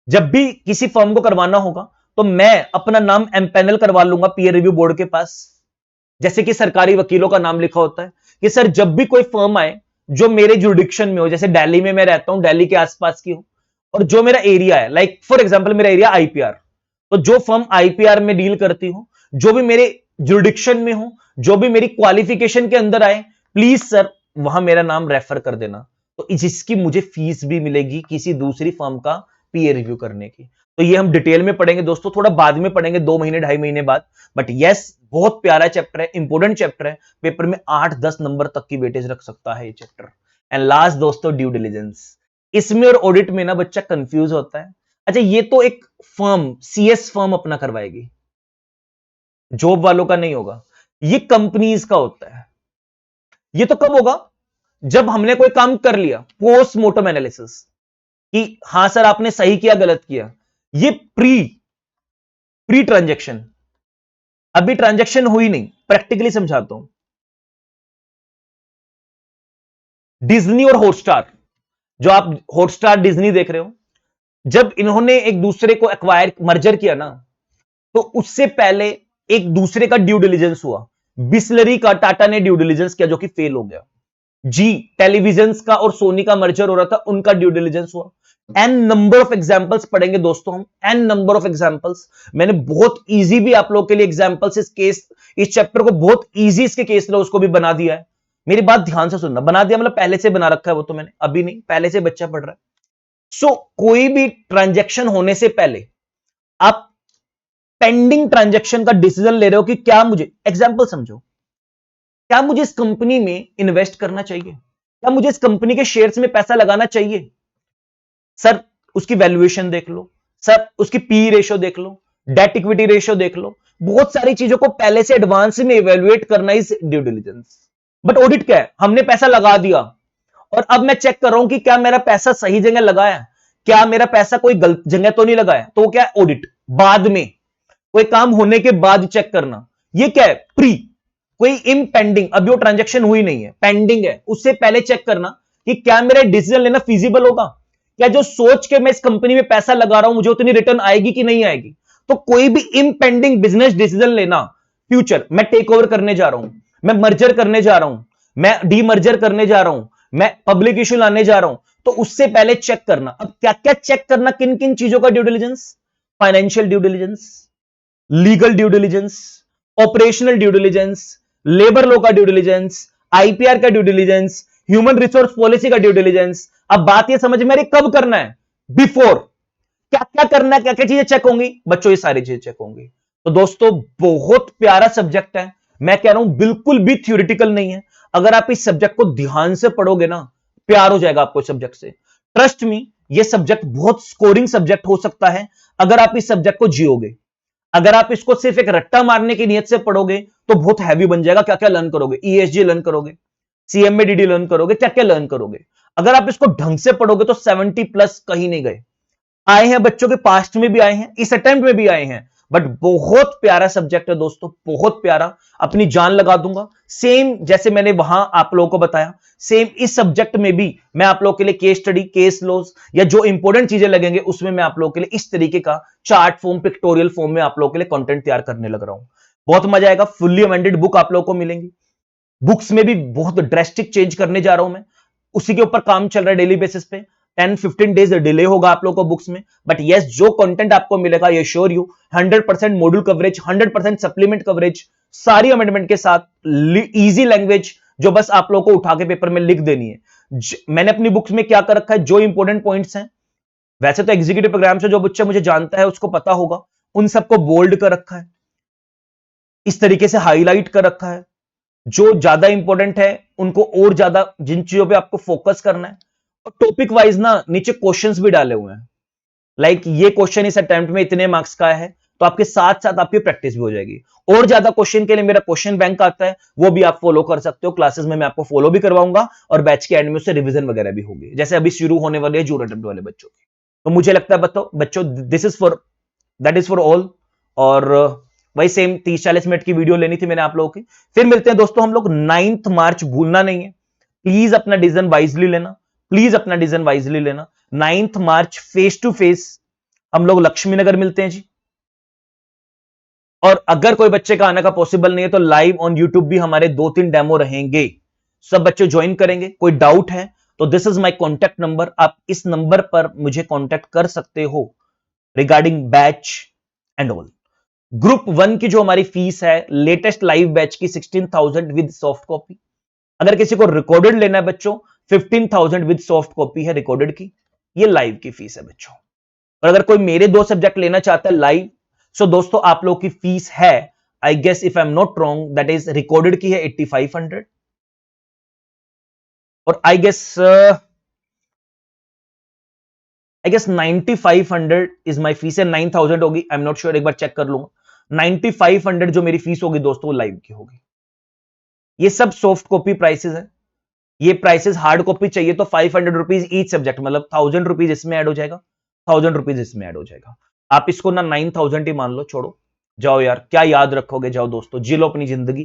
जब भी किसी फर्म को करवाना होगा तो मैं अपना नाम एम्पैनल करवा लूंगा पीयर रिव्यू बोर्ड के पास। जैसे कि सरकारी वकीलों का नाम लिखा होता है कि सर जब भी कोई फर्म आए जो मेरे जुरिडिक्शन में हो, जैसे दिल्ली में मैं रहता हूं, दिल्ली के आसपास की हो, और जो मेरा एरिया है, लाइक फॉर एग्जांपल मेरा एरिया आईपीआर, तो जो फर्म आईपीआर में डील करती हो, जो भी मेरे जुरिडिक्शन में हो, जो भी मेरी क्वालिफिकेशन के अंदर आए, प्लीज सर वहां मेरा नाम रेफर कर देना। तो जिसकी मुझे फीस भी मिलेगी किसी दूसरी फर्म का पीयर रिव्यू करने की। तो ये हम डिटेल में पढ़ेंगे दोस्तों, थोड़ा बाद में पढ़ेंगे, 2 महीने 2.5 महीने बाद। बट यस, बहुत प्यारा चैप्टर है, इंपोर्टेंट चैप्टर है, पेपर में 8-10 नंबर तक की वेटेज रख सकता है ये चैप्टर। एंड लास्ट दोस्तों, ड्यू डिलिजेंस। इसमें और ऑडिट में ना बच्चा कंफ्यूज होता है। अच्छा, ये तो एक फर्म, सीएस फर्म अपना करवाएगी, जॉब वालों का नहीं होगा, ये कंपनीज का होता है। ये तो कब होगा? जब हमने कोई काम कर लिया, पोस्टमार्टम एनालिसिस, कि हां सर आपने सही किया गलत किया। ये प्री प्री ट्रांजैक्शन, अभी ट्रांजैक्शन हुई नहीं, प्रैक्टिकली समझाता हूं। डिज्नी और हॉटस्टार, जो आप हॉटस्टार डिज्नी देख रहे हो, जब इन्होंने एक दूसरे को एक्वायर मर्जर किया ना, तो उससे पहले एक दूसरे का ड्यू डिलिजेंस हुआ। बिस्लरी का टाटा ने ड्यू डिलिजेंस किया, जो कि फेल हो गया। जी टेलीविजन्स का और सोनी का मर्जर हो रहा था, उनका ड्यू डिलिजेंस हुआ। एन नंबर ऑफ एग्जांपल्स पढ़ेंगे दोस्तों हम, एन नंबर ऑफ एग्जांपल्स। मैंने बहुत इजी भी आप लोगों के लिए एग्जांपल्स, इस केस, इस चैप्टर को बहुत इजी इसके केस लो उसको भी बना दिया है। मेरी बात ध्यान से सुनना, बना दिया मतलब पहले से बना रखा है, वो तो मैंने अभी नहीं, पहले से बच्चा पढ़ रहा है। सो कोई भी ट्रांजैक्शन होने से पहले आप पेंडिंग ट्रांजैक्शन का डिसीजन ले रहे हो कि क्या मुझे, एग्जांपल समझो, क्या मुझे इस कंपनी में इन्वेस्ट करना चाहिए, क्या मुझे इस कंपनी के शेयर्स में पैसा लगाना चाहिए। सर उसकी वैल्यूएशन देख लो, सर उसकी पी रेशियो देख लो, डेट इक्विटी रेशियो देख लो, बहुत सारी चीजों को पहले से एडवांस में इवेल्युएट करना is due diligence. But audit क्या है? हमने पैसा लगा दिया और अब मैं चेक कर रहा हूं कि क्या मेरा पैसा सही जगह लगाया, क्या मेरा पैसा कोई गलत जगह तो नहीं लगाया, तो क्या है? ऑडिट। बाद में कोई काम होने के बाद चेक करना, ये क्या है? प्री। कोई इम्पेंडिंग, अभी वो ट्रांजैक्शन हुई नहीं है, पेंडिंग है, उससे पहले चेक करना कि क्या मेरा डिसीजन लेना फिजिबल होगा, क्या जो सोच के मैं इस कंपनी में पैसा लगा रहा हूं मुझे उतनी रिटर्न आएगी कि नहीं आएगी। तो कोई भी इम्पेंडिंग बिजनेस डिसीजन लेना, फ्यूचर मैं टेक ओवर करने जा रहा हूं, मैं मर्जर करने जा रहा हूं, मैं डीमर्जर करने जा रहा हूं, मैं पब्लिक इश्यू लाने जा रहा हूं, तो उससे पहले चेक करना। अब क्या क्या चेक करना, किन किन चीजों का due diligence? Financial due diligence, legal due diligence, operational due diligence, labour law का ड्यू डिलिजेंस, आईपीआर का due diligence, human resource policy का ड्यू डिलिजेंस। अब बात यह समझ में आ रही, कब करना है? बिफोर। क्या क्या करना है, क्या क्या चीजें चेक होंगी बच्चों? ये सारी चीजें चेक होंगी। तो दोस्तों बहुत प्यारा सब्जेक्ट है, मैं कह रहा हूं बिल्कुल भी थ्योरेटिकल नहीं है। अगर आप इस सब्जेक्ट को ध्यान से पढ़ोगे ना, प्यार हो जाएगा आपको सब्जेक्ट से। ट्रस्ट मी, ये सब्जेक्ट बहुत स्कोरिंग सब्जेक्ट हो सकता है अगर आप इस सब्जेक्ट को जियोगे। अगर आप इसको सिर्फ एक रट्टा मारने की नियत से पढ़ोगे तो बहुत हैवी बन जाएगा। क्या क्या लर्न करोगे? ईएसजी लर्न करोगे, सीएमएडीडी लर्न करोगे, क्या क्या लर्न करोगे। अगर आप इसको ढंग से पढ़ोगे तो 70+ कहीं नहीं गए। आए हैं बच्चों के पास्ट में भी आए हैं, इस अटेम्प्ट में भी आए हैं, बट बहुत प्यारा सब्जेक्ट है दोस्तों, बहुत प्यारा। अपनी जान लगा दूंगा, सेम जैसे मैंने वहां आप लोगों को बताया, सेम इस सब्जेक्ट में भी मैं आप लोगों के लिए केस स्टडी, केस लॉज या जो इंपॉर्टेंट चीजें लगेंगे उसमें मैं आप लोगों के लिए इस तरीके का चार्ट फॉर्म, पिक्टोरियल फॉर्म में आप लोगों के लिए कंटेंट तैयार करने लग रहा हूं। बहुत मजा आएगा। फुल्ली अमेंडेड बुक आप लोगों को मिलेंगी। बुक्स में भी बहुत ड्रेस्टिक चेंज करने जा रहा हूं मैं, उसी के ऊपर काम चल रहा है डेली बेसिस पे। 10-15 डेज डिले होगा आप लोगों को बुक्स में, बट यस जो कंटेंट आपको मिलेगा, ये sure you 100% module coverage, 100% supplement coverage, सारी अमेंडमेंट के साथ, इजी लैंग्वेज, जो बस आप लोगों को उठा के पेपर में लिख देनी है। मैंने अपनी बुक्स में क्या कर रखा है, जो इंपॉर्टेंट पॉइंट्स हैं, वैसे तो एग्जीक्यूटिव प्रोग्राम से जो बच्चा मुझे जानता है उसको पता होगा, उन सबको बोल्ड कर रखा है। इस तरीके से हाईलाइट कर रखा है। जो ज्यादा इंपॉर्टेंट है उनको और ज्यादा, जिन चीजों पे आपको फोकस करना है, और टॉपिक वाइज ना नीचे क्वेश्चंस भी डाले हुए हैं। लाइक ये क्वेश्चन इस अटेम्प्ट में इतने मार्क्स का है, तो आपके साथ साथ आपकी प्रैक्टिस भी हो जाएगी। और ज्यादा क्वेश्चन के लिए मेरा क्वेश्चन बैंक आता है, वो भी आप फॉलो कर सकते हो। क्लासेस में मैं आपको फॉलो भी करवाऊंगा और बैच के एंड में उससे रिवीजन वगैरह भी होगी, जैसे अभी शुरू होने वाले जूर अटेम्प्ट वाले बच्चों की। तो मुझे लगता है बच्चों this is for, that is for all. और वही सेम 30-40 मिनट की वीडियो लेनी थी मैंने आप लोगों की। फिर मिलते हैं दोस्तों हम लोग 9 मार्च, भूलना नहीं है। प्लीज अपना डिसीजन वाइजली लेना, प्लीज अपना डिसीजन वाइजली लेना। 9 मार्च फेस टू फेस हम लोग लक्ष्मी नगर मिलते हैं जी। और अगर कोई बच्चे का आने का पॉसिबल नहीं है तो लाइव ऑन यूट्यूब भी हमारे 2-3 डेमो रहेंगे, सब बच्चे ज्वाइन करेंगे। कोई डाउट है तो this is my contact number, आप इस नंबर पर मुझे कांटेक्ट कर सकते हो regarding batch and all. Group 1 की जो हमारी फीस है लेटेस्ट लाइव बैच की 16,000 विद सॉफ्ट कॉपी। अगर किसी को रिकॉर्डेड लेना है बच्चों, 15,000 विद सॉफ्ट कॉपी है रिकॉर्डेड की। ये लाइव की फीस है बच्चों। और अगर कोई मेरे 2 सब्जेक्ट लेना चाहता है लाइव, सो दोस्तों आप लोगों की फीस है, I guess if I am not wrong, that is recorded की है 8500, और I guess 9500 is my fees है। 9000 होगी, आई एम नॉट श्योर, एक बार चेक कर लूंगा। 9500 जो मेरी फीस होगी दोस्तों लाइव की होगी। ये सब सॉफ्ट कॉपी प्राइसेस है। ये प्राइसेस हार्ड कॉपी चाहिए तो 500 रुपीज ईच सब्जेक्ट, मतलब 1000 रुपीज इसमें ऐड हो जाएगा, 1000 रुपीज इसमें ऐड हो जाएगा। आप इसको ना 9000 ही मान लो, छोड़ो, जाओ यार, क्या याद रखोगे, जाओ दोस्तों, जी लो अपनी जिंदगी।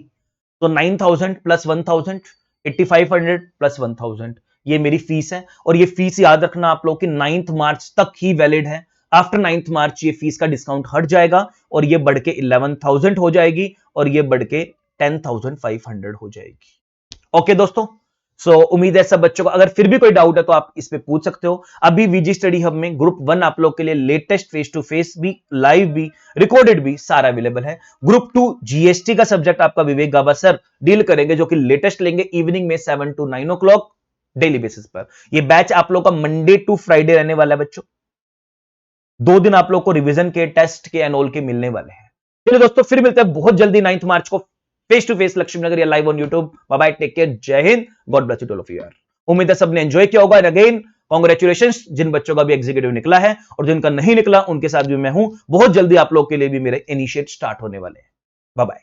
तो 9000 प्लस 1000, 8500 प्लस 1000, ये मेरी फीस है। और ये फीस याद रखना आप लोग की 9 मार्च तक ही वैलिड है। आफ्टर 9 मार्च ये फीस का डिस्काउंट हट जाएगा और ये बढ़ के 11,000 हो जाएगी और ये बढ़ के 10,500 हो जाएगी। ओके दोस्तों, उम्मीद है सब बच्चों को, अगर फिर भी कोई डाउट है तो आप इस पे पूछ सकते हो। अभी वीजी स्टडी हब में ग्रुप 1 आप लोग के लिए लेटेस्ट फेस टू फेस भी, लाइव भी, रिकॉर्डेड भी सारा अवेलेबल है। ग्रुप 2 जीएसटी का सब्जेक्ट आपका विवेक गाबा सर डील करेंगे, जो कि लेटेस्ट लेंगे इवनिंग में 7 to 9 o'clock डेली बेसिस पर। ये बैच आप लोग का मंडे टू फ्राइडे रहने वाला है बच्चों। 2 दिन आप लोग को रिवीजन के, टेस्ट के, एनोल के मिलने वाले हैं। चलिए दोस्तों, फिर मिलते हैं बहुत जल्दी 9 मार्च को face to face Laxmi Nagar या live on YouTube. Bye bye, take care, जय हिंद, god bless you all of you यार। उम्मीद है सबने एंजॉय किया होगा। एंड अगेन कांग्रेचुलेशंस जिन बच्चों का भी एग्जीक्यूटिव निकला है, और जिनका नहीं निकला उनके साथ भी मैं हूं। बहुत जल्दी आप लोग के लिए भी मेरे इनिशिएट स्टार्ट होने वाले हैं। Bye bye.